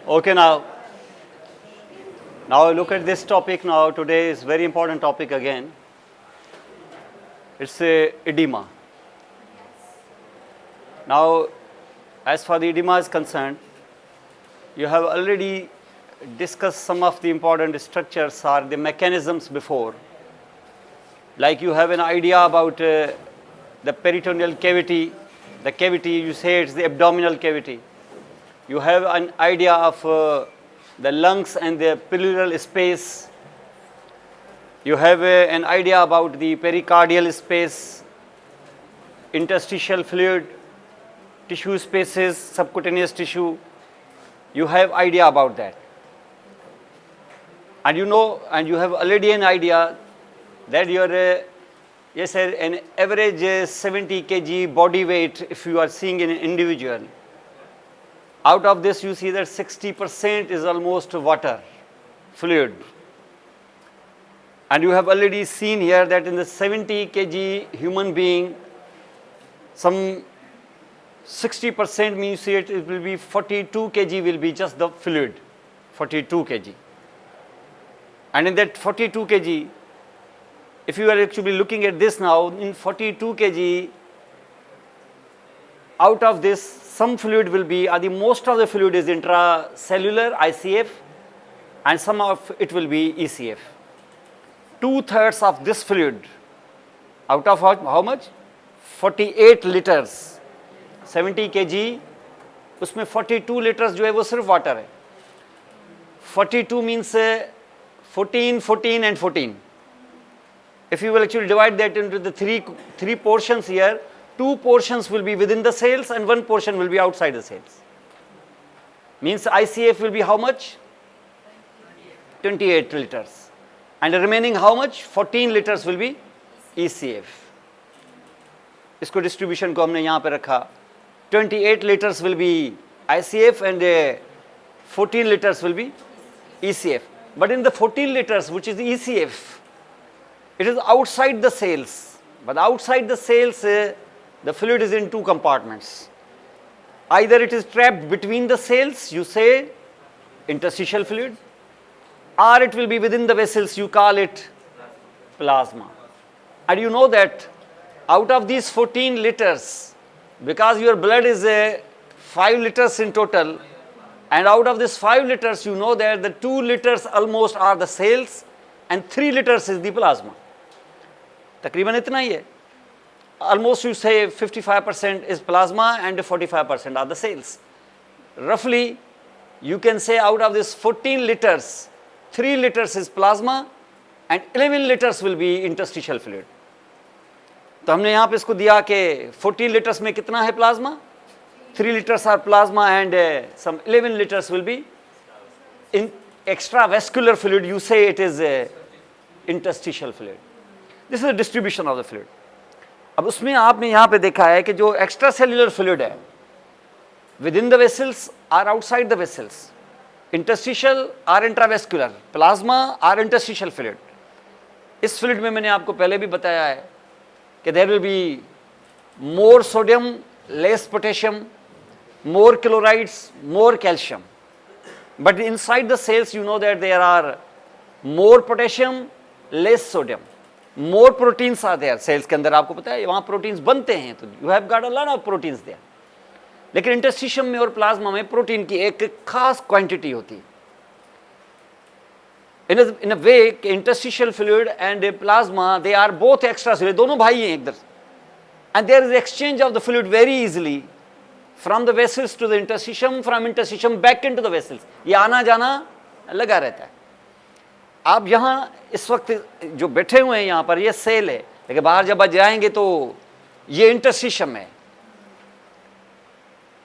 Okay, now look at this topic now. Today is very important topic again. It's edema. Now, as far the edema is concerned, you have already discussed some of the important structures or the mechanisms before. Like you have an idea about the peritoneal cavity, the cavity, you say it's the abdominal cavity. You have an idea of the lungs and the pleural space. You have an idea about the pericardial space, interstitial fluid, tissue spaces, subcutaneous tissue. You have idea about that. And you know, and you have already an idea that your yes, an average 70 kg body weight, if you are seeing in an individual, out of this you see that 60% is almost water, fluid. And you have already seen here that in the 70 kg human being, some 60% means it will be 42 kg will be just the fluid, 42 kg. And in that 42 kg, if you are actually looking at this now, in 42 kg, out of this, some fluid will be, most of the fluid is intracellular, ICF, and some of it will be ECF. 2/3 of this fluid, out of how much? 48 liters. 70 kg, उसमें 42 liters जो है वो सिर्फ water है. 42 means 14, 14 and 14. If you will actually divide that into the three portions here, 2 portions will be within the cells and 1 portion will be outside the cells. Means ICF will be how much? 28 liters. And the remaining how much? 14 liters will be ECF. इसको distribution को हमने यहाँ पे रखा. 28 liters will be ICF and 14 liters will be ECF. But in the 14 liters, which is ECF, it is outside the cells. But outside the cells, the fluid is in 2 compartments. Either it is trapped between the cells, you say interstitial fluid, or it will be within the vessels, you call it plasma. And you know that out of these 14 liters, because your blood is 5 liters in total, and out of this 5 liters, you know that the 2 liters almost are the cells and 3 liters is the plasma. तकरीबन इतना ही है. Almost you say 55% is plasma and 45% are the cells. Roughly, you can say out of this 14 liters, 3 liters is plasma and 11 liters will be interstitial fluid. तो हमने यहाँ पे इसको दिया कि 14 liters में कितना है plasma? 3 liters are plasma and some 11 liters will be in extravascular fluid. You say it is interstitial fluid. This is the distribution of the fluid. अब उसमें आपने यहाँ पे देखा है कि जो एक्स्ट्रा सेल्युलर फ्लूइड है within the vessels or outside the vessels, interstitial or intravascular, plasma or interstitial fluid. इस फ्लूइड में मैंने आपको पहले भी बताया है कि there will be more sodium, less potassium, more chlorides, more calcium. But inside the cells you know that there are more potassium, less sodium, more proteins are there. Cells के अंदर आपको पता है वहाँ प्रोटीन्स बनते हैं, तो you have got a lot of proteins there. लेकिन इंटरस्टिशियम में और प्लाज्मा में प्रोटीन की एक खास क्वांटिटी होती है. In a way interstitial fluid and plasma they are both extracellular, दोनों भाई हैं एकदम. And there is exchange of the fluid very easily from the vessels to the interstitium, from interstitium back into the vessels. ये आना जाना लगा रहता है. आप यहाँ इस वक्त जो बैठे हुए हैं यहाँ पर ये सेल है, लेकिन बाहर जब जाएंगे तो ये इंटरस्टिशियम है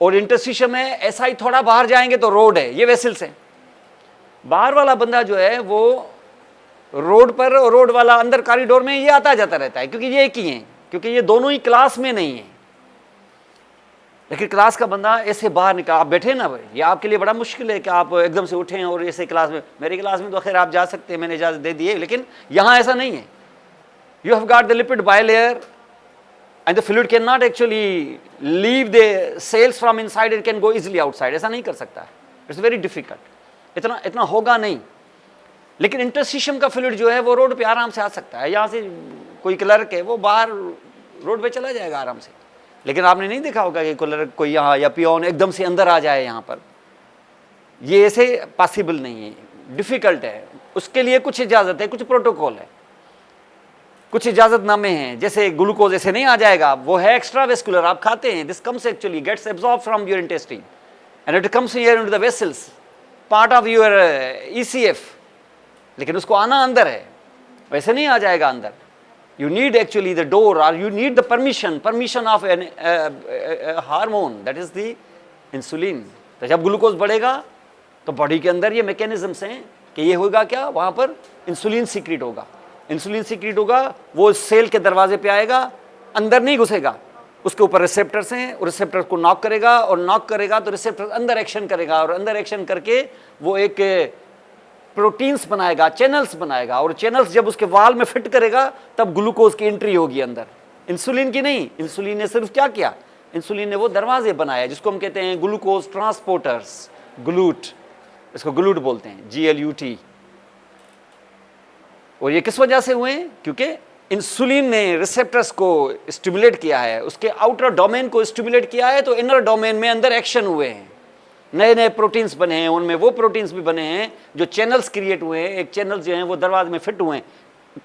और इंटरस्टिशियम है. ऐसा ही थोड़ा बाहर जाएंगे तो रोड है, ये वेसल्स है. बाहर वाला बंदा जो है वो रोड पर और रोड वाला अंदर कॉरिडोर में ये आता जाता रहता है, क्योंकि ये एक ही हैं, क्योंकि ये दोनों ही क्लास में नहीं है. लेकिन क्लास का बंदा ऐसे बाहर निकल, आप बैठे ना, ये आपके लिए बड़ा मुश्किल है कि आप एकदम से उठें और ऐसे क्लास में. मेरी क्लास में तो खैर आप जा सकते हैं, मैंने इजाज़त दे दी है, लेकिन यहाँ ऐसा नहीं है. You have got the lipid bilayer and the fluid can not actually leave the cells from inside, it can go easily outside, ऐसा नहीं कर सकता है, इट्स वेरी डिफिकल्ट, इतना होगा नहीं। लेकिन इंटरस्टिशियम का फ्लूइड जो है वो रोड पे आराम से आ सकता है, यहाँ से कोई क्लर्क है वो बाहर रोड पे चला जाएगा आराम से, लेकिन आपने नहीं देखा होगा कि क्लर्क कोई यहाँ या पियोन एकदम से अंदर आ जाए यहाँ पर, ये ऐसे पॉसिबल नहीं है, डिफिकल्ट है। उसके लिए कुछ इजाज़त है, कुछ प्रोटोकॉल है, कुछ इजाज़तनामे हैं। जैसे ग्लूकोज ऐसे नहीं आ जाएगा, वो है एक्स्ट्रा वेस्कुलर, आप खाते हैं, this comes actually gets absorb from your intestine and it comes here into the vessels, part of your ECF, लेकिन उसको आना अंदर है, वैसे नहीं आ जाएगा अंदर। You need actually the door और you need the permission of an hormone, that is the insulin. तो जब ग्लूकोज बढ़ेगा तो बॉडी के अंदर ये मैकेनिज्म्स हैं कि ये होगा क्या, वहाँ पर इंसुलिन सीक्रेट होगा, इंसुलिन सीक्रेट होगा, वो सेल के दरवाजे पे आएगा, अंदर नहीं घुसेगा, उसके ऊपर रिसेप्टर्स हैं, और रिसेप्टर को नॉक करेगा, और नॉक करेगा तो रिसेप्टर अंदर एक्शन करेगा, और अंदर एक्शन करके वो एक प्रोटीन्स बनाएगा, चैनल्स बनाएगा, और चैनल्स जब उसके वाल में फिट करेगा तब ग्लूकोज की एंट्री होगी अंदर, इंसुलिन की नहीं। इंसुलिन ने सिर्फ क्या किया, इंसुलिन ने वो दरवाजे बनाया जिसको हम कहते हैं ग्लूकोज ट्रांसपोर्टर्स, ग्लूट, इसको ग्लूट बोलते हैं, GLUT। और ये किस वजह से हुए, क्योंकि इंसुलिन ने रिसेप्टर्स को स्टिमुलेट किया है, उसके आउटर डोमेन को स्टिमुलेट किया है, तो इनर डोमेन में अंदर एक्शन हुए हैं, नए नए प्रोटीन्स बने हैं, उनमें वो प्रोटीन्स भी बने हैं जो चैनल्स क्रिएट हुए हैं। एक चैनल जो हैं वो दरवाजे में फिट हुए हैं,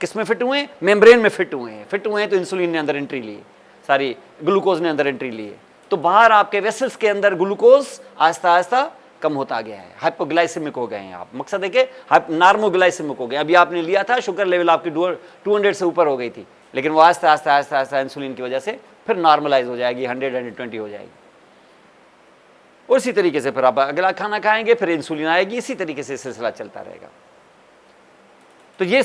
किस में फिट हुए हैं, मेम्ब्रेन में फिट हुए हैं, तो इंसुलिन ने अंदर एंट्री ली, सारी ग्लूकोज ने अंदर एंट्री ली है, तो बाहर आपके वेसल्स के अंदर ग्लूकोज आहिस्ता आहिस्ता कम होता गया है, हाइपोग्लाइसेमिक हो गए हैं आप, मकसद है कि नॉर्मोग्लाइसेमिक हो गए। अभी आपने लिया था, शुगर लेवल आपकी 200 से ऊपर हो गई थी, लेकिन वो आहिस्ता आहिस्ता आहिस्ता आहिस्ता इंसुलिन की वजह से फिर नॉर्मलाइज हो जाएगी, 100-120 हो जाएगी, और इसी तरीके से फिर आप अगला खाना खाएंगे, फिर इंसुलिन आएगी, इसी तरीके से सिलसिला चलता रहेगा। तो ये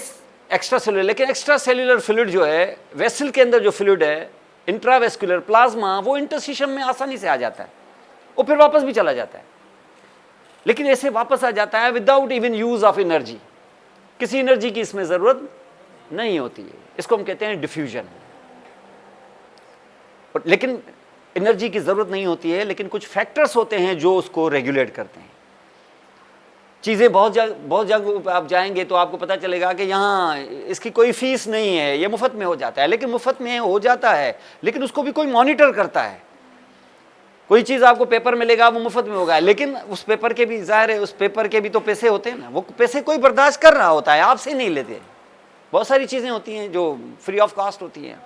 एक्स्ट्रा सेलुलर, लेकिन एक्स्ट्रा सेलुलर फ्लूइड जो है, वेसल के अंदर जो फ्लूइड है, इंट्रावेस्कुलर प्लाज्मा, वो इंटरस्टिशियम में आसानी से आ जाता है और फिर वापस भी चला जाता है, लेकिन ऐसे वापस आ जाता है without even use of energy, किसी एनर्जी की इसमें जरूरत नहीं होती है, इसको हम कहते हैं डिफ्यूजन। लेकिन एनर्जी की जरूरत नहीं होती है, लेकिन कुछ फैक्टर्स होते हैं जो उसको रेगुलेट करते हैं। चीज़ें बहुत जगह आप जाएंगे तो आपको पता चलेगा कि यहाँ इसकी कोई फीस नहीं है, ये मुफ्त में हो जाता है, लेकिन मुफ्त में हो जाता है, लेकिन उसको भी कोई मॉनिटर करता है। कोई चीज़ आपको पेपर मिलेगा, वो मुफ्त में होगा, लेकिन उस पेपर के भी, जाहिर है उस पेपर के भी तो पैसे होते हैं ना, वो पैसे कोई बर्दाश्त कर रहा होता है, आपसे नहीं लेते। बहुत सारी चीज़ें होती हैं जो फ्री ऑफ कॉस्ट होती हैं,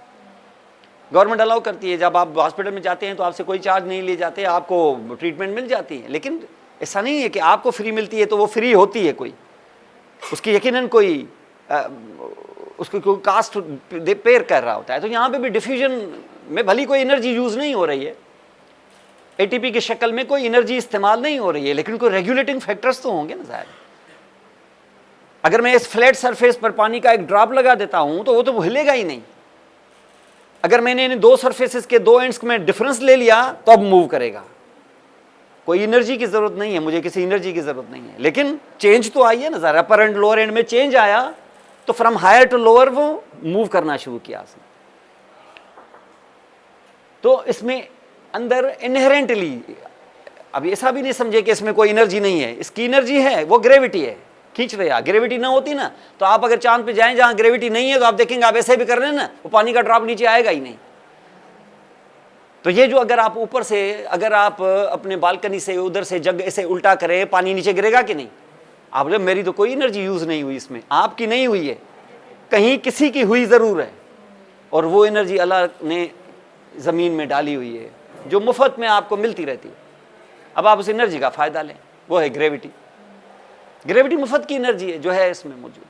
गवर्नमेंट अलाउ करती है। जब आप हॉस्पिटल में जाते हैं तो आपसे कोई चार्ज नहीं ले जाते, आपको ट्रीटमेंट मिल जाती है, लेकिन ऐसा नहीं है कि आपको फ्री मिलती है तो वो फ्री होती है, कोई उसकी यकीनन कोई उसको कोई कास्ट पेयर कर रहा होता है। तो यहाँ पे भी डिफ्यूजन में भली कोई एनर्जी यूज़ नहीं हो रही है, ATP की शक्ल में कोई एनर्जी इस्तेमाल नहीं हो रही है, लेकिन कोई रेगुलेटिंग फैक्टर्स तो होंगे ना शायद। अगर मैं इस फ्लैट सरफेस पर पानी का एक ड्रॉप लगा देता हूं तो वो तो हिलेगा ही नहीं। अगर मैंने इन दो सरफेसेस के दो एंड्स में डिफरेंस ले लिया तो अब मूव करेगा। कोई एनर्जी की जरूरत नहीं है, मुझे किसी एनर्जी की जरूरत नहीं है, लेकिन चेंज तो आई है ना ज़रा, अपर एंड लोअर एंड में चेंज आया तो फ्रॉम हायर टू लोअर वो मूव करना शुरू किया उसने। तो इसमें अंदर इनहेरेंटली, अब ऐसा भी नहीं समझे कि इसमें कोई एनर्जी नहीं है, इसकी एनर्जी है, वो ग्रेविटी है, खींच रहा। ग्रेविटी ना होती ना तो आप अगर चांद पे जाएं जहां ग्रेविटी नहीं है तो आप देखेंगे आप ऐसे भी कर रहे हैं ना, वो पानी का ड्रॉप नीचे आएगा ही नहीं। तो ये जो अगर आप ऊपर से, अगर आप अपने बालकनी से उधर से जग ऐसे उल्टा करें, पानी नीचे गिरेगा कि नहीं? आप बोले मेरी तो कोई एनर्जी यूज नहीं हुई इसमें, आपकी नहीं हुई है, कहीं किसी की हुई जरूर है, और वो एनर्जी अल्लाह ने जमीन में डाली हुई है जो मुफ्त में आपको मिलती रहती है। अब आप उस एनर्जी का फायदा लें, वो है ग्रेविटी। ग्रेविटी मुफ्त की एनर्जी है जो है इसमें मौजूद।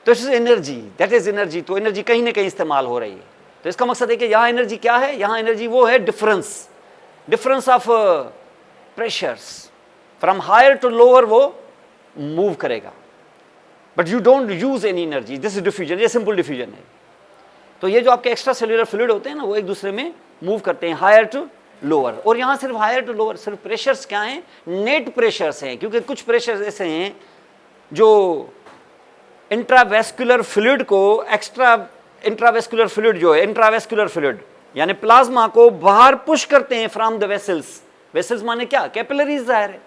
तो इस एनर्जी, दैट इज एनर्जी, तो एनर्जी कहीं ना कहीं इस्तेमाल हो रही है। तो इसका मकसद है कि यहाँ एनर्जी क्या है, यहाँ एनर्जी वो है difference of pressures, from higher to lower वो मूव करेगा, but you don't use any energy, this is diffusion, ये सिंपल डिफ्यूजन है। तो ये जो आपके एक्स्ट्रा सेल्युलर फ्लूइड होते हैं ना, वो एक दूसरे में मूव करते हैं हायर टू लोअर। और यहाँ सिर्फ हायर टू लोअर, सिर्फ प्रेशर्स क्या हैं, नेट प्रेशर्स हैं, क्योंकि कुछ प्रेशर्स ऐसे हैं जो इंट्रावेस्कुलर फ्लूइड को एक्स्ट्रा इंट्रावेस्कुलर फ्लूइड जो है, इंट्रावेस्कुलर फ्लूइड यानी प्लाज्मा को बाहर पुश करते हैं फ्रॉम द वेसल्स। वेसल्स माने क्या? कैपिलरीज जाहिर है,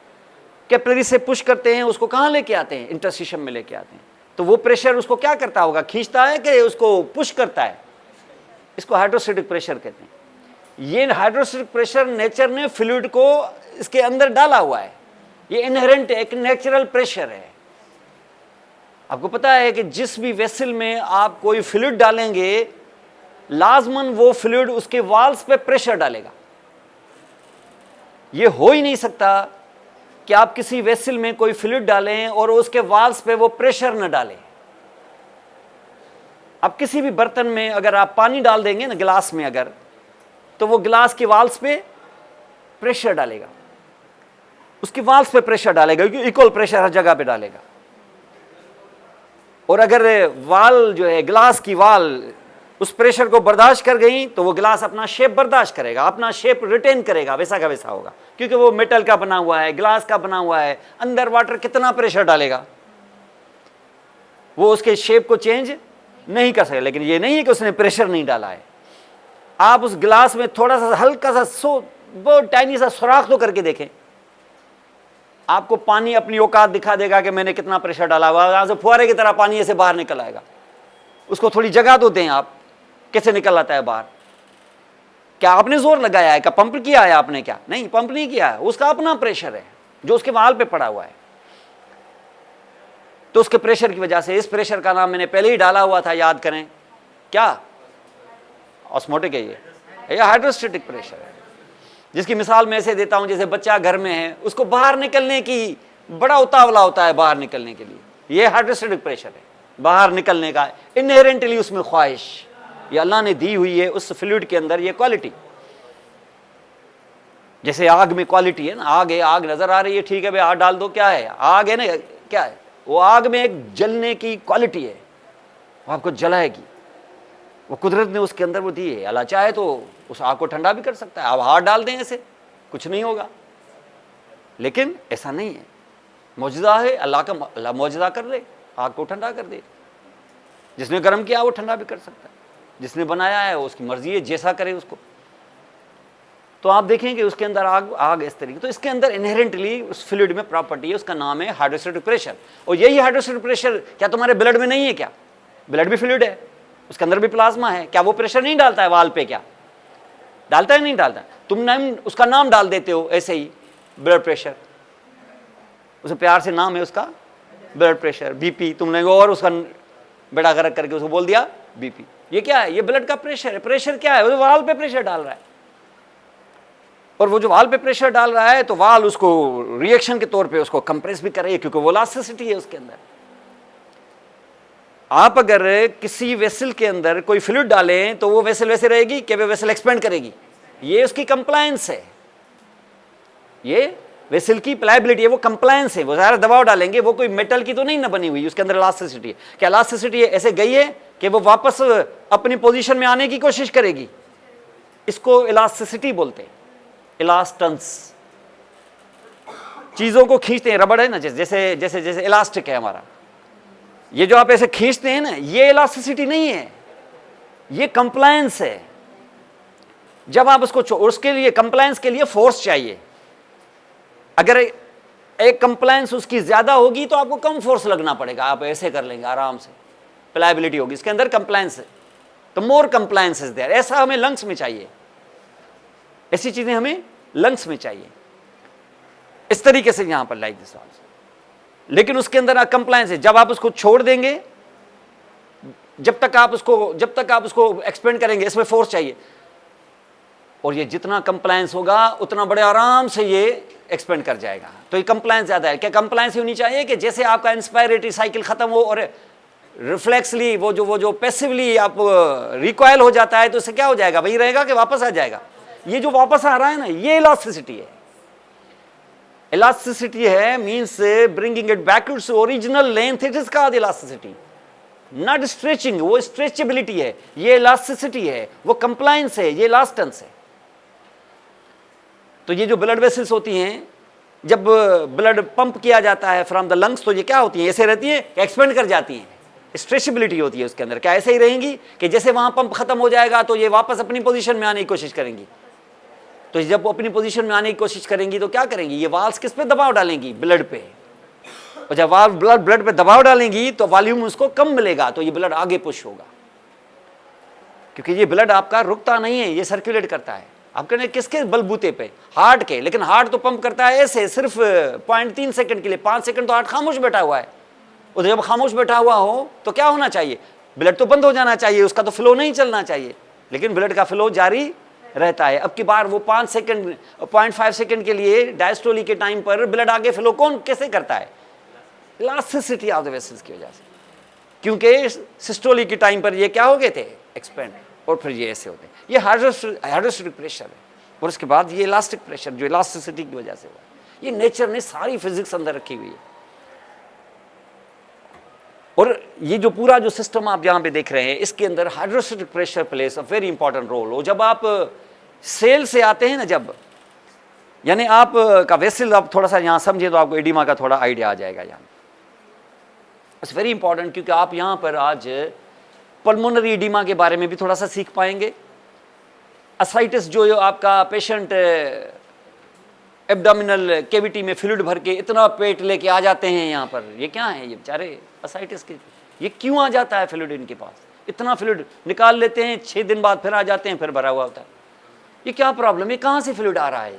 कैपिलरी से पुश करते हैं, उसको कहां लेके आते हैं? इंटरस्टिशियम में लेके आते हैं। तो वो प्रेशर उसको क्या करता होगा? खींचता है कि उसको पुश करता है? इसको हाइड्रोस्टैटिक प्रेशर कहते हैं। ये हाइड्रोस्टैटिक प्रेशर नेचर ने फ्लूइड को इसके अंदर डाला हुआ है, ये इनहेरेंट है, एक नेचुरल प्रेशर है। आपको पता है कि जिस भी वेसल में आप कोई फ्लूइड डालेंगे, लाजमन वो फ्लूइड उसके वाल्स पे प्रेशर डालेगा। ये हो ही नहीं सकता कि आप किसी वेसल में कोई फ्लूइड डालें और उसके वाल्स पे वो प्रेशर न डालें। अब किसी भी बर्तन में अगर आप पानी डाल देंगे ना, गिलास में अगर, तो वो गिलास के वाल्स पे प्रेशर डालेगा, उसके वाल्स पे प्रेशर डालेगा, क्योंकि इक्वल प्रेशर हर जगह पे डालेगा। और अगर वाल जो है, गिलास की वाल उस प्रेशर को बर्दाश्त कर गई, तो वो गिलास अपना शेप बर्दाश्त करेगा, अपना शेप रिटेन करेगा, वैसा का वैसा होगा, क्योंकि वो मेटल का बना हुआ है, गिलास का बना हुआ है। अंदर वाटर कितना प्रेशर डालेगा, वो उसके शेप को चेंज नहीं कर सके। लेकिन ये नहीं है कि उसने प्रेशर नहीं डाला है। आप उस गिलास में थोड़ा सा हल्का सा बहुत टाइनी सा सुराख तो करके देखें, आपको पानी अपनी औकात दिखा देगा कि मैंने कितना प्रेशर डाला हुआ। यहां से फुहारे की तरह पानी ऐसे बाहर निकल आएगा। उसको थोड़ी जगह तो दें आप, कैसे निकल आता है बाहर? क्या आपने जोर लगाया है? क्या पंप किया है आपने? क्या नहीं, पंप नहीं किया है, उसका अपना प्रेशर है जो उसके वाल पे पड़ा हुआ है। तो उसके प्रेशर की वजह से, इस प्रेशर का नाम मैंने पहले ही डाला हुआ था, याद करें, क्या? ऑस्मोटिक है ये हाइड्रोस्टैटिक प्रेशर है। जिसकी मिसाल मैं ऐसे देता हूं, जैसे बच्चा घर में है, उसको बाहर निकलने की बड़ा उतावला होता है, बाहर निकलने के लिए, ये हाइड्रोस्टैटिक प्रेशर है, बाहर निकलने का इनहेरेंटली उसमें ख्वाहिश, ये अल्लाह ने दी हुई है उस फ्लूइड के अंदर, ये क्वालिटी। जैसे आग में क्वालिटी है ना, आग है, आग नजर आ रही है, ठीक है भाई आग डाल दो, क्या है? आग है ना, क्या है वो? आग में एक जलने की क्वालिटी है, वो आपको जलाएगी, वो कुदरत ने उसके अंदर वो दी है। अल्लाह चाहे तो उस आग को ठंडा भी कर सकता है, आप हाथ डाल दें ऐसे, कुछ नहीं होगा। लेकिन ऐसा नहीं है, मौजूदा है अल्लाह का, अल्लाह मौजूदा कर ले, आग को ठंडा कर दे। जिसने गर्म किया वो ठंडा भी कर सकता है, जिसने बनाया है वो उसकी मर्जी है, जैसा करे उसको। तो आप देखेंगे उसके अंदर आग इस तरीके। तो इसके अंदर इनहेरेंटली उस फ्लूइड में प्रॉपर्टी है, उसका नाम है हाइड्रोस्टैटिक प्रेशर। और यही हाइड्रोस्टैटिक प्रेशर क्या तुम्हारे ब्लड में नहीं है? क्या ब्लड भी फ्लूइड है, उसके अंदर भी प्लाज्मा है, क्या वो प्रेशर नहीं डालता है वाल पे? क्या डालता है? नहीं डालता। तुम नाम उसका नाम डाल देते हो ऐसे ही, ब्लड प्रेशर, उसे प्यार से नाम है उसका ब्लड प्रेशर, बीपी तुमने, और उसका बेड़ा गर्क करके उसको बोल दिया बीपी। ये क्या है? ये ब्लड का प्रेशर है। प्रेशर क्या है? वो वाल पे प्रेशर डाल रहा है, और वो जो वाल पे प्रेशर डाल रहा है तो वाल उसको रिएक्शन के तौर पे उसको कंप्रेस भी करेगी, क्योंकि वो इलास्टिसिटी है उसके अंदर। आप अगर किसी वेसल के अंदर कोई फ्लूइड डालें तो वो वेसल वैसे रहेगी कि वो वेसल एक्सपेंड करेगी? ये उसकी कंप्लायंस है, ये वेसल की प्लायबिलिटी है, वो कंप्लायंस है। वो ज़्यादा दबाव डालेंगे, वो कोई मेटल की तो नहीं ना बनी हुई, उसके अंदर इलास्टिसिटी है। क्या इलास्टिसिटी ऐसे गई है कि वो वापस अपनी पोजीशन में आने की कोशिश करेगी? इसको इलास्टिसिटी बोलते हैं, इलास्टेंस। चीजों को खींचते हैं, रबड़ है ना, जैसे जैसे जैसे इलास्टिक है हमारा, ये जो आप ऐसे खींचते हैं ना, ये इलास्टिसिटी नहीं है, ये कंप्लायंस है। जब आप उसको उसके लिए कंप्लायंस के लिए फोर्स चाहिए। अगर एक कंप्लायंस उसकी ज्यादा होगी तो आपको कम फोर्स लगना पड़ेगा, आप ऐसे कर लेंगे आराम से, प्लायबिलिटी होगी। इसके अंदर कंप्लायंस है, तो मोर कंप्लायंस इज देयर। ऐसा हमें लंग्स में चाहिए, ऐसी चीजें हमें लंग्स में चाहिए, इस तरीके से यहां पर लाइक दिस। लेकिन उसके अंदर कंप्लायंस है। जब आप उसको छोड़ देंगे, जब तक आप उसको एक्सपेंड करेंगे, इसमें फोर्स चाहिए, और ये जितना कंप्लायंस होगा उतना बड़े आराम से ये एक्सपेंड कर जाएगा। तो ये कंप्लायंस ज्यादा है। क्या कंप्लायंस होनी चाहिए कि जैसे आपका इंस्पायरेटरी साइकिल खत्म हो और रिफ्लेक्सली वो जो पैसिवली आप रिकॉयल हो जाता है, तो इससे क्या हो जाएगा? वही रहेगा कि वापस आ जाएगा? ये जो वापस आ रहा है ना, ये इलास्टिसिटी है। इलास्टिसिटी है means bringing it back to its original length, it is called elasticity, not stretching. वो स्ट्रेचेबिलिटी है, ये इलास्टिसिटी है, वो कंप्लायंस है, ये इलास्टेंस है। तो ये जो ब्लड वेसल्स होती हैं, जब ब्लड पंप किया जाता है फ्रॉम द लंग्स, तो ये क्या होती हैं? ऐसे रहती हैं, एक्सपेंड कर जाती हैं। स्ट्रेचेबिलिटी होती है उसके अंदर। क्या ऐसे ही रहेंगी कि जैसे वहां पंप खत्म हो जाएगा तो ये वापस अपनी पोजीशन में आने की कोशिश करेंगी? तो जब अपनी पोजीशन में आने की कोशिश करेंगी तो क्या करेंगी? ये वाल्व्स किस पे दबाव डालेंगी? ब्लड पे। और जब वाल्व ब्लड पे दबाव डालेंगी तो वॉल्यूम उसको कम मिलेगा, तो ये ब्लड आगे पुश होगा, क्योंकि ये ब्लड आपका रुकता नहीं है, ये सर्कुलेट करता है। आप कहने किसके बलबूते पे? हार्ट के। लेकिन हार्ट तो पंप करता है ऐसे सिर्फ 0.3 सेकंड के लिए, 5 सेकंड तो हार्ट खामोश बैठा हुआ है। और जब खामोश बैठा हुआ हो तो क्या होना चाहिए? ब्लड तो बंद हो जाना चाहिए, उसका तो फ्लो नहीं चलना चाहिए, लेकिन ब्लड का फ्लो जारी रहता है। अब की बार वो 5 सेकंड 0.5 सेकंड के लिए डायस्टोली के टाइम पर ब्लड आगे फ्लो कौन कैसे करता है? इलास्टिसिटी ऑफ द वेसल्स की वजह से, क्योंकि सिस्टोली के टाइम पर ये क्या हो गए थे? एक्सपेंड, और फिर ये ऐसे होते हैं। ये हाइड्रोस्टैटिक प्रेशर है, और उसके बाद ये इलास्टिक प्रेशर जो इलास्टिसिटी की वजह से हुआ। ये नेचर ने सारी फिजिक्स अंदर रखी हुई है। और ये जो पूरा जो सिस्टम आप यहाँ पे देख रहे हैं, इसके अंदर hydrostatic pressure place a very important role. और जब आप सेल से आते हैं ना, जब यानी आप का वेसल, आप थोड़ा सा यहाँ समझे तो आपको एडिमा का थोड़ा आइडिया आ जाएगा। यहाँ इट्स वेरी इंपॉर्टेंट, क्योंकि आप यहाँ पर आज पल्मोनरी एडिमा के बारे में भी थोड़ा सा सीख पाएंगे। असाइटिस जो आपका पेशेंट एब्डोमिनल कैविटी में फ्लूइड भर के इतना पेट लेके आ जाते हैं यहाँ पर, ये क्या है? ये बेचारे असाइटिस के। ये क्यों आ जाता है फ्लूइड इनके पास? इतना फ्लूइड निकाल लेते हैं, 6 दिन बाद फिर आ जाते हैं, फिर भरा हुआ होता है। ये क्या प्रॉब्लम है? कहाँ से फ्लूइड आ रहा है?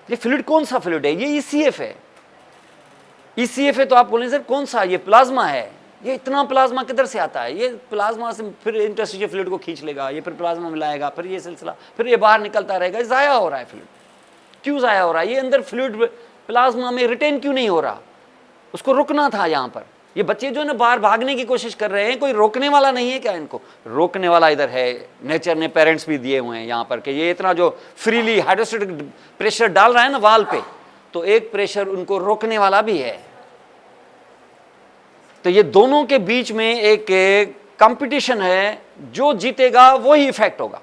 ये फ्लूइड कौन सा फ्लूइड है? ये ECF है। ECF है तो आप बोलें सर कौन सा? ये प्लाज्मा है। ये इतना प्लाज्मा किधर से आता है? ये प्लाज्मा से फिर इंटरस्टिशियल फ्लूइड को खींच लेगा, ये फिर प्लाज्मा मिलाएगा, फिर ये सिलसिला, फिर ये बाहर निकलता रहेगा। ज़ाया हो रहा है फ्लूइड। क्यों ज़ाया हो रहा है? ये अंदर फ्लूइड प्लाज्मा में रिटेन क्यों नहीं हो रहा? उसको रुकना था यहाँ पर। ये बच्चे जो है ना बाहर भागने की कोशिश कर रहे हैं, कोई रोकने वाला नहीं है क्या? इनको रोकने वाला इधर है। नेचर ने पेरेंट्स भी दिए हुए हैं यहाँ पर कि ये इतना जो फ्रीली हाइड्रोस्टैटिक प्रेशर डाल रहा है ना वाल पे, तो एक प्रेशर उनको रोकने वाला भी है। तो ये दोनों के बीच में एक कंपटीशन है, जो जीतेगा वही इफेक्ट होगा।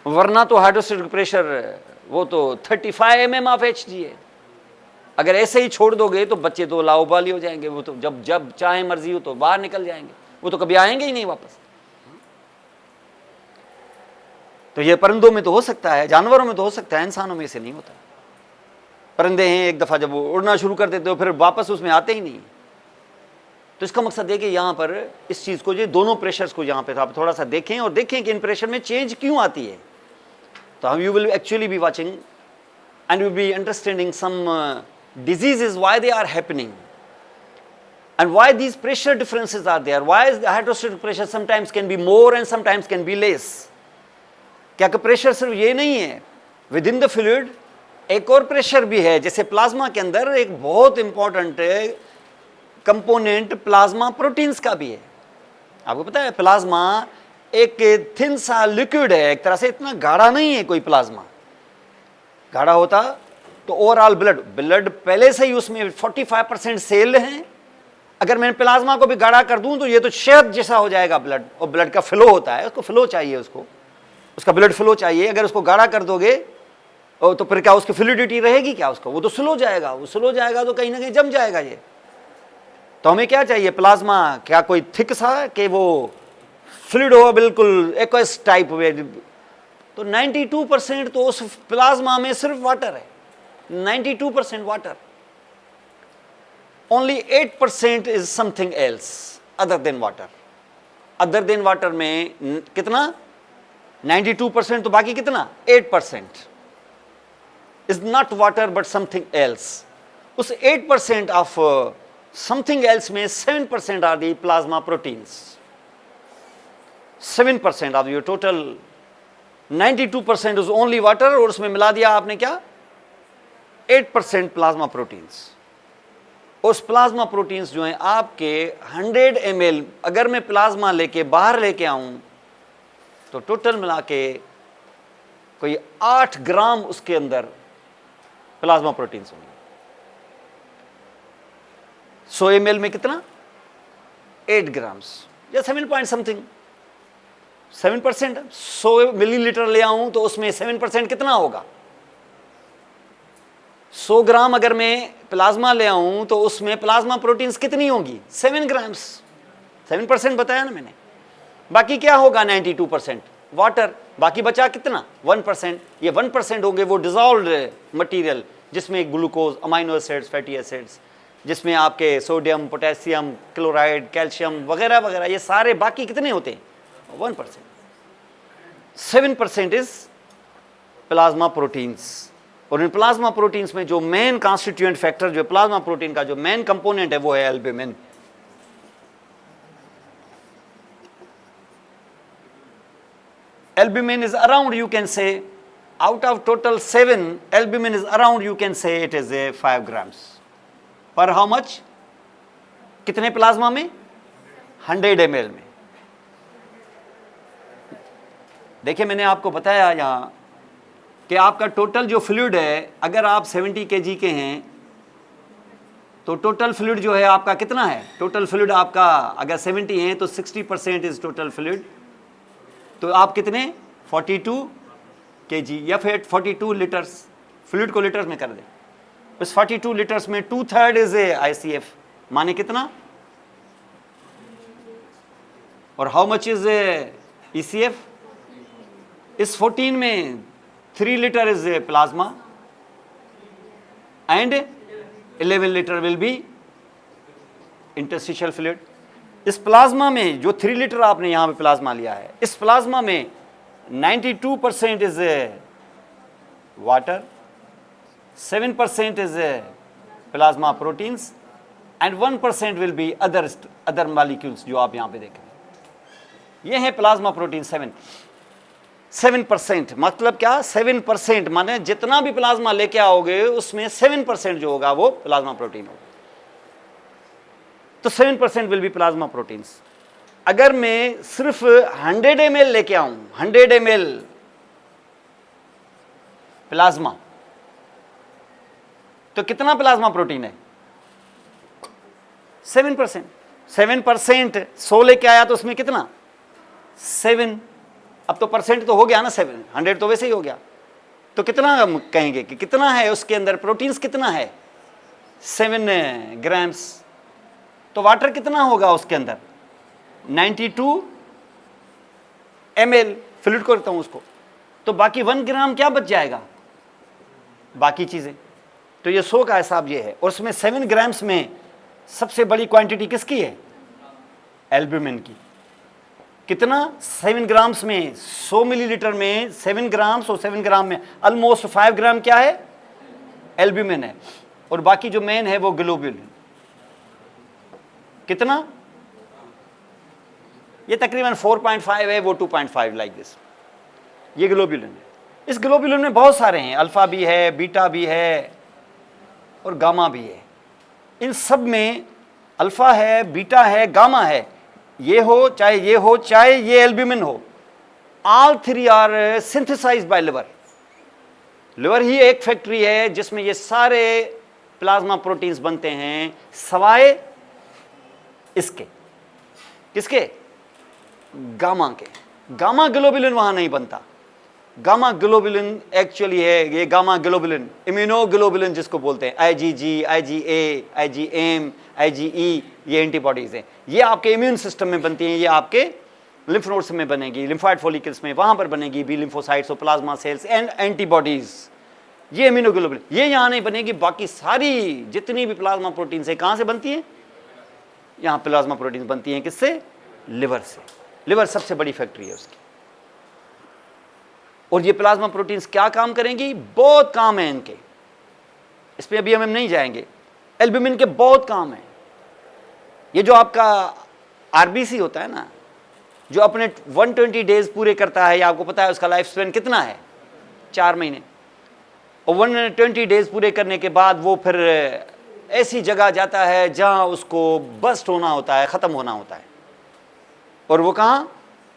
वरना तो हाइड्रोस्टैटिक प्रेशर वो तो 35 mm ऑफ HG है। अगर ऐसे ही छोड़ दोगे तो बच्चे तो लाओबाली हो जाएंगे। वो तो जब जब चाहे मर्जी हो तो बाहर निकल जाएंगे, वो तो कभी आएंगे ही नहीं वापस। तो ये परिंदों में तो हो सकता है, जानवरों में तो हो सकता है, इंसानों में से नहीं होता। परिंदे हैं एक दफ़ा जब वो उड़ना शुरू कर देते हो फिर वापस उसमें आते ही नहीं। तो इसका मकसद है कि यहाँ पर इस चीज़ को, ये दोनों प्रेशर्स को यहाँ पे आप थोड़ा सा देखें और देखें कि इन प्रेशर में चेंज क्यों आती है। तो you will actually be watching and you will be understanding some diseases, why they are happening and why these pressure differences are there, why is the hydrostatic pressure sometimes can be more and sometimes can be less। क्या कि pressure सिर्फ ये नहीं है, within the fluid एक और pressure भी है। जैसे प्लाज्मा के अंदर एक बहुत इंपॉर्टेंट कंपोनेंट प्लाज्मा प्रोटीन्स का भी है। आपको पता है प्लाज्मा एक थिन सा लिक्विड है, एक तरह से इतना गाढ़ा नहीं है कोई प्लाज्मा। गाढ़ा होता तो ओवरऑल ब्लड पहले से ही उसमें 45% सेल है। अगर मैं प्लाज्मा को भी गाढ़ा कर दूं तो ये तो शहद जैसा हो जाएगा ब्लड, और ब्लड का फ्लो होता है, उसको फ्लो चाहिए, उसका ब्लड फ्लो चाहिए। अगर उसको गाढ़ा कर दोगे तो फिर क्या उसकी फ्लूइडिटी रहेगी क्या? उसको वो तो स्लो जाएगा, वो स्लो जाएगा तो कहीं ना कहीं जम जाएगा ये। तो हमें क्या चाहिए? प्लाज्मा क्या कोई थिक सा कि वो फ्लूइड हो बिल्कुल एक्वस टाइप में। तो 92% तो उस प्लाज्मा में सिर्फ वाटर है, 92% water, only 8% is something else other than water। other than water में कितना? 92% तो बाकी कितना? 8% is not water but something else। उस 8% of something else में 7% are the plasma proteins। 7% of your total 92% is only water, और उसमें मिला दिया आपने क्या? 8% प्लाज्मा प्रोटीन्स। उस प्लाज्मा प्रोटीन्स जो हैं आपके 100 ml, अगर मैं प्लाज्मा लेके बाहर लेके आऊं तो टोटल मिला के कोई 8 ग्राम उसके अंदर प्लाज्मा प्रोटीन्स होंगे। 100 ml में कितना? 8 ग्राम्स या 7 पॉइंट समथिंग 7%। 100 मिलीलीटर ले आऊं तो उसमें 7% कितना होगा? 100 ग्राम अगर मैं प्लाज्मा ले आऊं तो उसमें प्लाज्मा प्रोटीन्स कितनी होंगी? 7 ग्राम्स। 7% बताया ना मैंने। बाकी क्या होगा 92% वाटर, बाकी बचा कितना 1%। ये 1% होंगे वो डिजॉल्व्ड मटेरियल जिसमें glucose, amino acids, fatty acids, जिसमें आपके सोडियम, पोटेशियम, क्लोराइड, कैल्शियम वगैरह वगैरह, ये सारे बाकी कितने होते हैं 1%। 7% इज प्लाज्मा प्रोटीन्स। और इन प्लाज्मा प्रोटीन्स में जो मेन कॉन्स्टिट्यूएंट फैक्टर, जो प्लाज्मा प्रोटीन का जो मेन कंपोनेंट है वो है albumin. Albumin is around, you can say, out of total 7, albumin is around, you can say it is a 5 grams. Per how much? कितने plasma में? 100 ml में। देखिए मैंने आपको बताया यहाँ कि आपका टोटल जो फ्लूइड है, अगर आप 70 kg के हैं तो टोटल फ्लूइड जो है आपका कितना है? टोटल फ्लूइड आपका अगर 70 है तो 60% इज टोटल फ्लूइड। तो आप कितने 42 kg या फिर 42 लीटर्स, फ्लूइड को लीटर्स में कर दें। इस 42 लीटर्स में 2/3 इज ए ICF, माने कितना? और how much is a ECF? इस 14 में 3 litre is a plasma and 11 litre will be interstitial fluid. इस प्लाज्मा में जो 3 लीटर आपने यहां पे प्लाज्मा लिया है, इस प्लाज्मा में 92% is water, 7% is plasma proteins and 1% will be other molecules जो आप यहां पे देख रहे हैं। ये है प्लाज्मा प्रोटीन 7%। मतलब क्या? 7% माने जितना भी प्लाज्मा लेके आओगे उसमें 7% जो होगा वो प्लाज्मा प्रोटीन होगा। तो 7% विल बी प्लाज्मा प्रोटीन्स। अगर मैं सिर्फ 100 ml लेके आऊं, 100 ml प्लाज्मा, तो कितना प्लाज्मा प्रोटीन है? 7%। 7% 100 लेके आया तो उसमें कितना? 7। अब तो परसेंट तो हो गया ना, 7, 100 तो वैसे ही हो गया। तो कितना हम कहेंगे कि कितना है उसके अंदर प्रोटीन्स? कितना है? 7 ग्राम्स। तो वाटर कितना होगा उसके अंदर? 92 ml फ्लूइड करता हूं उसको, तो बाकी 1 ग्राम क्या बच जाएगा? बाकी चीजें। तो ये 100 का हिसाब ये है। और उसमें 7 ग्राम्स में सबसे बड़ी क्वांटिटी किसकी है? एल्ब्यूमिन की। कितना? 7 ग्राम्स में 100 मिलीलीटर में 7 ग्राम्स, और 7 ग्राम में ऑलमोस्ट 5 ग्राम क्या है? एल्ब्यूमिन है। और बाकी जो मेन है वो ग्लोब्यूलिन। कितना? ये तकरीबन 4.5 है, वो 2.5 लाइक दिस। ये ग्लोब्यूलिन है। इस ग्लोब्यूलिन में बहुत सारे हैं, अल्फा भी है, बीटा भी है और गामा भी है। इन सब में अल्फा है, बीटा है, गामा है। ये हो चाहे ये हो चाहे ये एल्ब्यूमिन हो, all 3 are synthesized by liver. Liver ही एक फैक्ट्री है जिसमें ये सारे प्लाज्मा प्रोटीन्स बनते हैं, सवाए इसके। किसके? गामा के। गामा ग्लोबुलिन वहां नहीं बनता। गामा ग्लोबुलिन एक्चुअली है, ये गामा ग्लोबुलिन, इम्यूनोग्लोबुलिन जिसको बोलते हैं, IgG, IgA, IgM, IgE, ये एंटीबॉडीज हैं। ये आपके इम्यून सिस्टम में बनती हैं, ये आपके लिम्फ नोड्स में बनेगी, लिम्फॉइड फॉलिकल्स में, वहां पर बनेगी बी लिम्फोसाइट्स और प्लाज्मा सेल्स एंड एंटीबॉडीज। ये इम्यूनोग्लोबुलिन ये यहां नहीं बनेगी। बाकी सारी जितनी भी प्लाज्मा प्रोटीन है कहां से बनती है? यहां प्लाज्मा प्रोटीन बनती हैं किससे? लिवर से। लिवर सबसे बड़ी फैक्ट्री है उसकी। और ये प्लाज्मा प्रोटीन्स क्या काम करेंगी? बहुत काम है इनके, इस पे अभी हम नहीं जाएंगे। एल्ब्यूमिन के बहुत काम है। ये जो आपका RBC होता है ना, जो अपने 120 डेज पूरे करता है, या आपको पता है उसका लाइफ स्पैन कितना है? 4 महीने। और 120 डेज पूरे करने के बाद वो फिर ऐसी जगह जाता है जहां उसको बस्ट होना होता है, खत्म होना होता है। और वो कहां?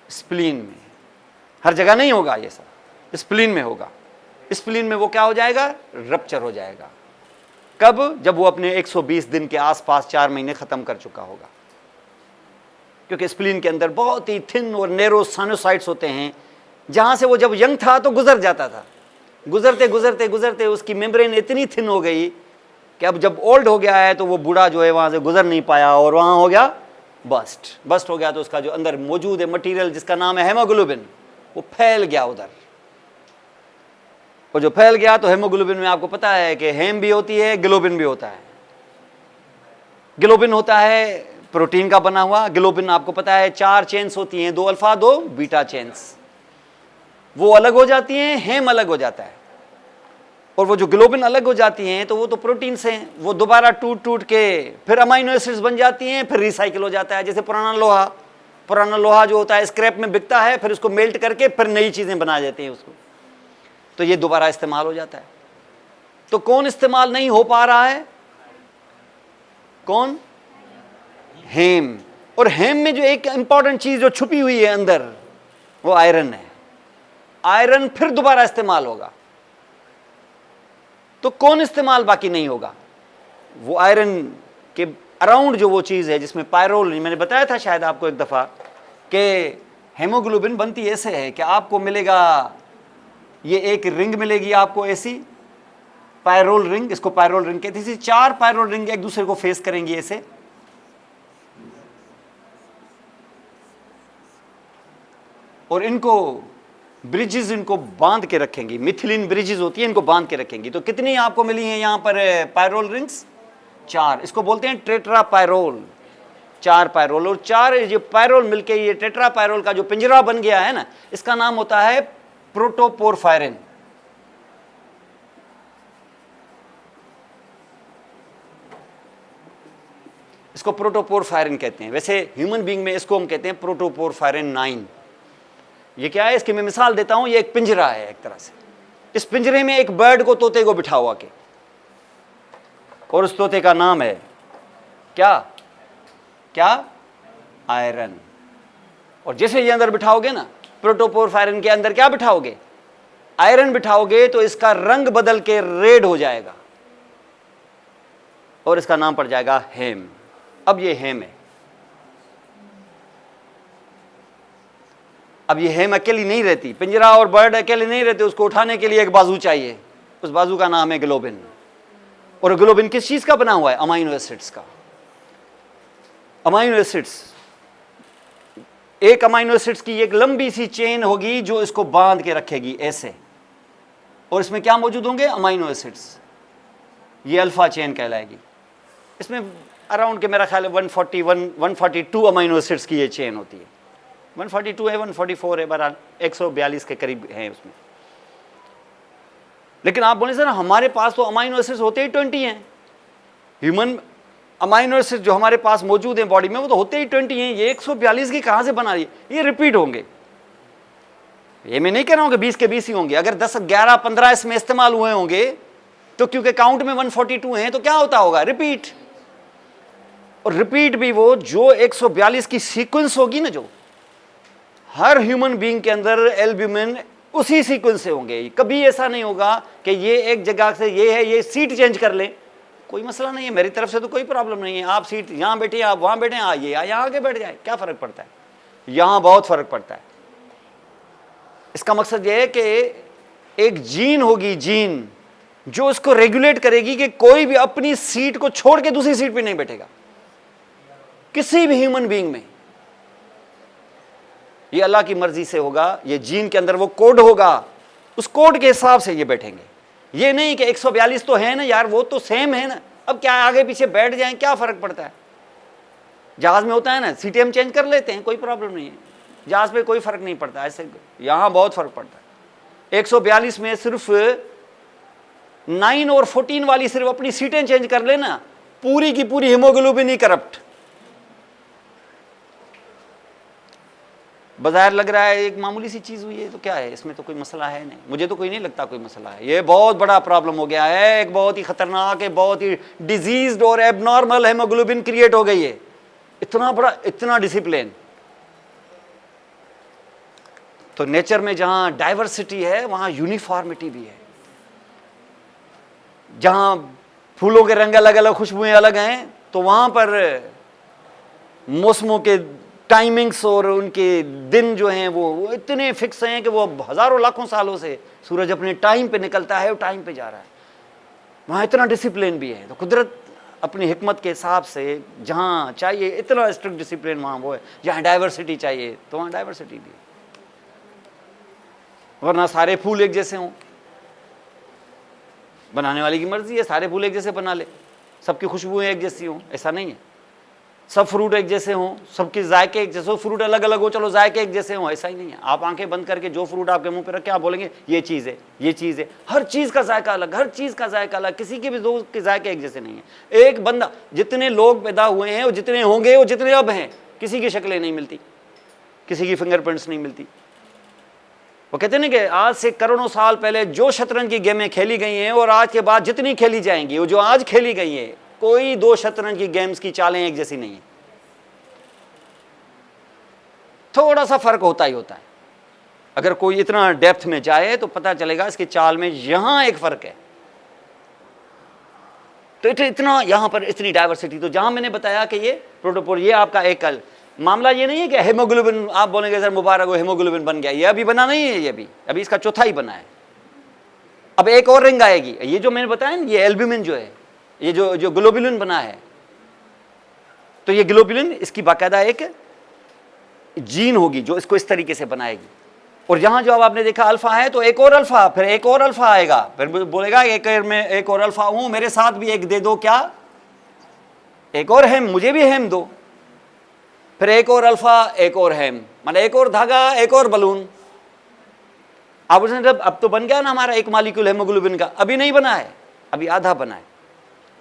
स्प्लीन में। हर जगह नहीं होगा ये सब, स्प्लीन में होगा। स्प्लीन में वो क्या हो जाएगा? रप्चर हो जाएगा। कब? जब वो अपने 120 दिन के आसपास 4 महीने खत्म कर चुका होगा। क्योंकि स्प्लीन के अंदर बहुत ही थिन और नैरो साइनोसाइट्स होते हैं, जहां से वो जब यंग था तो गुजर जाता था। गुजरते गुजरते गुजरते उसकी मेम्ब्रेन इतनी थिन हो गई कि अब जब ओल्ड हो गया है तो वो बूढ़ा जो है वहां से गुजर नहीं पाया और वहां हो गया बस्ट हो गया तो उसका जो अंदर मौजूद है मटेरियल जिसका नाम है हेमोग्लोबिन, वो फैल गया उधर। और जो फैल गया तो हेमोग्लोबिन में आपको पता है कि हेम भी होती है, ग्लोबिन भी होता है। ग्लोबिन होता है प्रोटीन का बना हुआ। ग्लोबिन आपको पता है 4 चेन्स होती हैं, 2 अल्फा 2 बीटा चेन्स, वो अलग हो जाती हैं, हेम अलग हो जाता है। और वो जो ग्लोबिन अलग हो जाती हैं तो वो तो प्रोटीन से हैं, वो दोबारा टूट के फिर अमाइनो एसिड्स बन जाती हैं, फिर रिसाइकिल हो जाता है। जैसे पुराना लोहा जो होता है स्क्रैप में बिकता है, फिर उसको मेल्ट करके फिर नई चीजें बना देते हैं उसको, तो ये दोबारा इस्तेमाल हो जाता है। तो कौन इस्तेमाल नहीं हो पा रहा है? कौन? हेम। और हेम में जो एक इंपॉर्टेंट चीज जो छुपी हुई है अंदर, वो आयरन है। आयरन फिर दोबारा इस्तेमाल होगा। तो कौन इस्तेमाल बाकी नहीं होगा? वो आयरन के अराउंड जो वो चीज है जिसमें पायरोल, मैंने बताया था शायद आपको एक दफा कि हेमोग्लोबिन बनती ऐसे है कि आपको मिलेगा, ये एक रिंग मिलेगी आपको ऐसी, पायरोल रिंग, इसको पायरोल रिंग कहती थी। 4 पायरोल रिंग एक दूसरे को फेस करेंगी ऐसे, और इनको ब्रिजेस इनको बांध के रखेंगी, मिथिलिन ब्रिजेस होती है, इनको बांध के रखेंगी। तो कितनी आपको मिली हैं यहां पर पायरोल रिंग्स? 4। इसको बोलते हैं टेट्रा पायरोल, 4 पायरोल। और 4 जो पायरोल मिलके ये टेट्रा पायरोल का जो पिंजरा बन गया है ना, इसका नाम होता है प्रोटोपोरफायरिन। इसको प्रोटोपोरफायरिन कहते हैं। वैसे ह्यूमन बीइंग में इसको हम कहते हैं प्रोटोपोरफायरिन 9। ये क्या है? इसकी मैं मिसाल देता हूं। ये एक पिंजरा है एक तरह से। इस पिंजरे में एक बर्ड को, तोते को बिठा हुआ के, और उस तोते का नाम है क्या? आयरन। और जैसे ये अंदर बिठाओगे ना, प्रोटोपोरफायरिन के अंदर क्या बिठाओगे? आयरन बिठाओगे, तो इसका रंग बदल के रेड हो जाएगा और इसका नाम पड़ जाएगा हेम। अब ये हेम है। अब ये हेम अकेली नहीं रहती, पिंजरा और बर्ड अकेले नहीं रहते, उसको उठाने के लिए एक बाजू चाहिए। उस बाजू का नाम है ग्लोबिन। और ग्लोबिन किस चीज का बना हुआ है? अमाइनो एसिड्स का। अमाइनो एसिड्स, एक अमाइनो एसिड्स की एक लंबी सी चेन होगी जो इसको बांध के रखेगी ऐसे, और इसमें क्या मौजूद होंगे? Amino acids. ये अल्फा चेन कहलाएगी। इसमें अराउंड के मेरा ख्याल है 142 अमाइनो एसिड्स की ये चेन होती है। 142 है, 144 है, बहरहाल 142 के करीब है उसमें। लेकिन आप बोले सर हमारे पास तो अमाइनो एसिड्स होते ही 20 हैं। ह्यूमन अमाइनो एसिड जो हमारे पास मौजूद हैं बॉडी में, वो तो होते ही 20 हैं। ये 142 की कहां से बना रही है? ये रिपीट होंगे। ये मैं नहीं कह रहा हूं कि 20 के 20 ही होंगे। अगर 10, 11, 15 इसमें इस्तेमाल हुए होंगे, तो क्योंकि काउंट में 142 हैं, तो क्या होता होगा? रिपीट। और रिपीट भी वो जो 142 की सीक्वेंस होगी ना, जो हर ह्यूमन बीइंग के अंदर एल्ब्यूमिन उसी सीक्वेंस से होंगे। कभी ऐसा नहीं होगा कि ये एक जगह से ये है, ये सीट चेंज कर ले, कोई मसला नहीं है, मेरी तरफ से तो कोई प्रॉब्लम नहीं है। आप सीट यहां बैठे, आप वहां बैठे, आइए यहां आके बैठ जाए, क्या फर्क पड़ता है? यहां बहुत फर्क पड़ता है। इसका मकसद यह है कि एक जीन होगी, जीन जो इसको रेगुलेट करेगी कि कोई भी अपनी सीट को छोड़ के दूसरी सीट पे नहीं बैठेगा, किसी भी ह्यूमन बीइंग में। ये अल्लाह की मर्जी से होगा। ये जीन के अंदर वो कोड होगा, उस कोड के हिसाब से ये बैठेंगे। ये नहीं कि 142 तो है ना यार, वो तो सेम है ना, अब क्या आगे पीछे बैठ जाएं, क्या फर्क पड़ता है? जहाज में होता है ना, सीटें हम चेंज कर लेते हैं, कोई प्रॉब्लम नहीं है, जहाज पे कोई फर्क नहीं पड़ता। ऐसे यहां बहुत फर्क पड़ता है। 142 में सिर्फ 9 और 14 वाली सिर्फ अपनी सीटें चेंज कर लेना, पूरी की पूरी हीमोग्लोबिन ही करप्ट। बाजार लग रहा है एक मामूली सी चीज हुई है, तो क्या है इसमें? तो कोई मसला है नहीं, मुझे तो कोई नहीं लगता कोई मसला है। ये बहुत बड़ा प्रॉब्लम हो गया है, एक बहुत ही खतरनाक है, बहुत ही डिजीज्ड और एबनॉर्मल हेमोग्लोबिन क्रिएट हो गई है। इतना बड़ा, इतना डिसिप्लिन। तो नेचर में जहां डाइवर्सिटी है वहां यूनिफॉर्मिटी भी है। जहां फूलों के रंग अलग अलग, खुशबुएं अलग हैं, तो वहां पर मौसमों के टाइमिंग्स और उनके दिन जो हैं वो इतने फिक्स हैं कि वो हजारों लाखों सालों से सूरज अपने टाइम पे निकलता है और टाइम पे जा रहा है। वहां इतना डिसिप्लिन भी है। तो कुदरत अपनी हिकमत के हिसाब से जहाँ चाहिए इतना स्ट्रिक्ट डिसिप्लिन वहाँ वो है, जहाँ डाइवर्सिटी चाहिए तो वहाँ डाइवर्सिटी भी, वरना सारे फूल एक जैसे हों। बनाने वाले की मर्जी है, सारे फूल एक जैसे बना ले, सबकी खुशबुएं एक जैसी हों, ऐसा नहीं है। सब फ्रूट एक जैसे हों, सबके जायके एक जैसे हो, फ्रूट अलग अलग हो, चलो जायके एक जैसे हों, ऐसा ही नहीं है। आप आंखें बंद करके जो फ्रूट आपके मुंह पे रखे आप बोलेंगे ये चीज़ है, ये चीज़ है। हर चीज़ का जायका अलग, हर चीज़ का जायका अलग, किसी के भी दो के जायके एक जैसे नहीं है। एक बंदा, जितने लोग पैदा हुए हैं और जितने होंगे और जितने अब हैं, किसी की शक्लें नहीं मिलती, किसी की फिंगरप्रिंट्स नहीं मिलती। वो कहते हैं कि आज से करोड़ों साल पहले जो शतरंज की गेमें खेली गई हैं और आज के बाद जितनी खेली जाएंगी, वो जो आज खेली गई है, कोई दो शतरंज की गेम्स की चालें एक जैसी नहीं है, थोड़ा सा फर्क होता ही होता है। अगर कोई इतना डेप्थ में जाए तो पता चलेगा इसकी चाल में यहां एक फर्क है। तो इतना यहां पर इतनी डाइवर्सिटी। तो जहां मैंने बताया कि ये प्रोटोपोर, ये आपका एकल मामला ये नहीं है कि हेमोग्लोबिन आप बोलेंगे सर मुबारक हो हेमोग्लोबिन बन गया, ये अभी बना नहीं है, ये अभी इसका चौथा ही बना है। अब एक और रिंग आएगी, ये जो मैंने बताया ना, ये एल्ब्यूमिन जो है, ये जो ग्लोबुलिन बना है, तो ये ग्लोबुलिन इसकी बाकायदा एक जीन होगी जो इसको इस तरीके से बनाएगी। और यहां जो अब आपने देखा अल्फा है, तो एक और अल्फा, फिर एक और अल्फा आएगा, फिर बोलेगा एक और अल्फा हूं, मेरे साथ भी एक दे दो, क्या एक और हेम, मुझे भी हेम दो। फिर एक और अल्फा, एक और हेम, मतलब एक और धागा, एक और बलून। अब उसने जब अब तो बन गया ना हमारा एक मॉलिक्यूल हेमोग्लोबिन का, अभी नहीं बना है, अभी आधा बना है।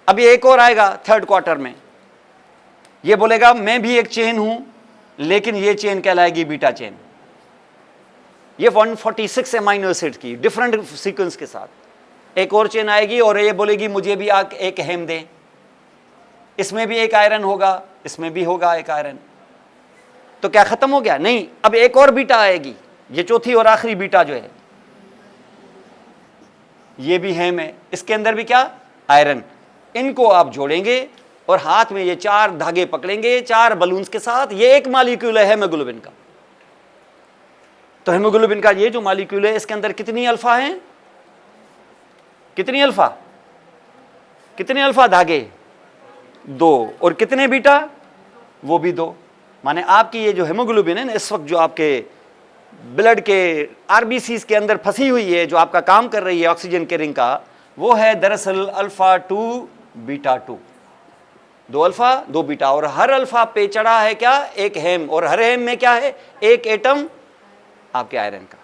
अभी एक और आएगा थर्ड क्वार्टर में, ये बोलेगा मैं भी एक चेन हूं, लेकिन ये चेन कहलाएगी बीटा चेन। ये 146 अमाइनो एसिड की डिफरेंट सीक्वेंस के साथ एक और चेन आएगी और ये बोलेगी मुझे भी एक हेम दें, इसमें भी एक आयरन होगा, इसमें भी होगा एक आयरन। तो क्या खत्म हो गया? नहीं, अब एक और बीटा आएगी, ये चौथी और आखिरी बीटा जो है, ये भी हेम है, इसके अंदर भी क्या आयरन। इनको आप जोड़ेंगे और हाथ में ये चार धागे पकड़ेंगे, चार बलून्स के साथ, ये एक मॉलिक्यूल है हेमोग्लोबिन का। तो हेमोग्लोबिन का ये जो मॉलिक्यूल है, इसके अंदर कितनी अल्फा हैं? कितनी अल्फा? कितने अल्फा धागे? 2। और कितने बीटा? वो भी 2। माने आपकी ये जो हेमोग्लोबिन है ना, इस वक्त जो आपके ब्लड के आरबीसीज के अंदर फंसी हुई है, जो आपका काम कर रही है ऑक्सीजन के रिंग का, वो है दरअसल अल्फा 2 बीटा 2। 2 अल्फा 2 बीटा, और हर अल्फा पे चढ़ा है क्या? एक हेम, और हर हेम में क्या है? एक एटम आपके आयरन का।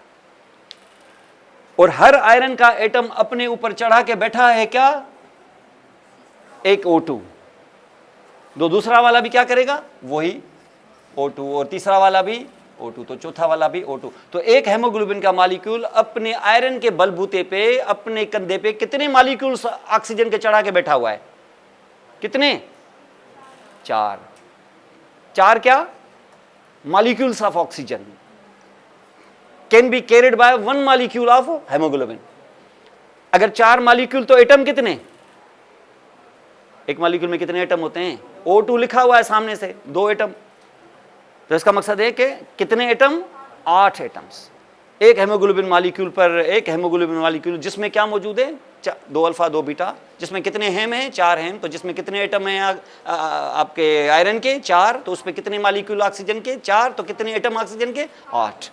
और हर आयरन का एटम अपने ऊपर चढ़ा के बैठा है क्या? एक O2। दूसरा वाला भी क्या करेगा? वही O2, और तीसरा वाला भी O2, तो चौथा वाला भी O2। तो एक हेमोग्लोबिन का मॉलिक्यूल अपने आयरन के बलबूते पे, अपने कंधे पे कितने मॉलिक्यूल्स ऑक्सीजन के चढ़ा के बैठा हुआ है? कितने? 4। 4 क्या? Molecules of oxygen can be carried by 1 molecule of haemoglobin. अगर 4 मॉलिक्यूल, तो एटम कितने? एक मॉलिक्यूल में कितने एटम होते हैं? O2 लिखा हुआ है सामने से, 2 एटम। तो इसका मकसद है कि कितने एटम? 8 एटम्स एक हेमोग्लोबिन मॉलिक्यूल पर। एक हेमोग्लोबिन मॉलिक्यूल जिसमें क्या मौजूद है? 2 अल्फा 2 बीटा। जिसमें कितने हेम हैं? 4 हेम। तो जिसमें कितने एटम हैं आपके आयरन के? 4। तो उसमें कितने मॉलिक्यूल ऑक्सीजन के? 4। तो कितने एटम ऑक्सीजन के? 8।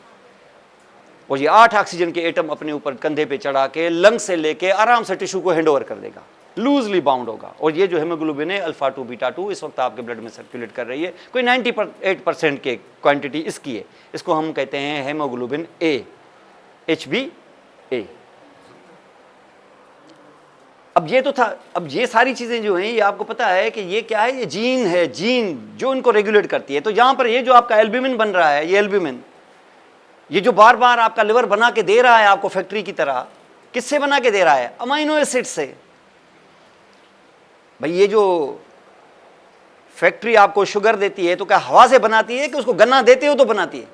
और ये 8 ऑक्सीजन के एटम अपने ऊपर कंधे पे चढ़ा के लंग से लेके आराम से टिश्यू को हैंड ओवर कर देगा, लूजली बाउंड होगा। और ये जो हेमोग्लोबिन है अल्फा 2 बीटा 2 इस वक्त आपके ब्लड में सर्कुलेट कर रही है, कोई 98% के क्वांटिटी इसकी है। इसको हम कहते हैं हेमोग्लोबिन ए, HbA। अब ये तो था। अब ये सारी चीजें जो हैं, ये आपको पता है कि ये क्या है? ये जीन है, जीन जो इनको रेगुलेट करती है। तो यहां पर ये जो आपका एल्ब्यूमिन बन रहा है, ये एल्ब्यूमिन, ये जो बार बार आपका लिवर बना के दे रहा है आपको फैक्ट्री की तरह, किससे बना के दे रहा है? अमाइनो एसिड से। भाई ये जो फैक्ट्री आपको शुगर देती है, तो क्या हवा से बनाती है कि उसको गन्ना देते हो तो बनाती है?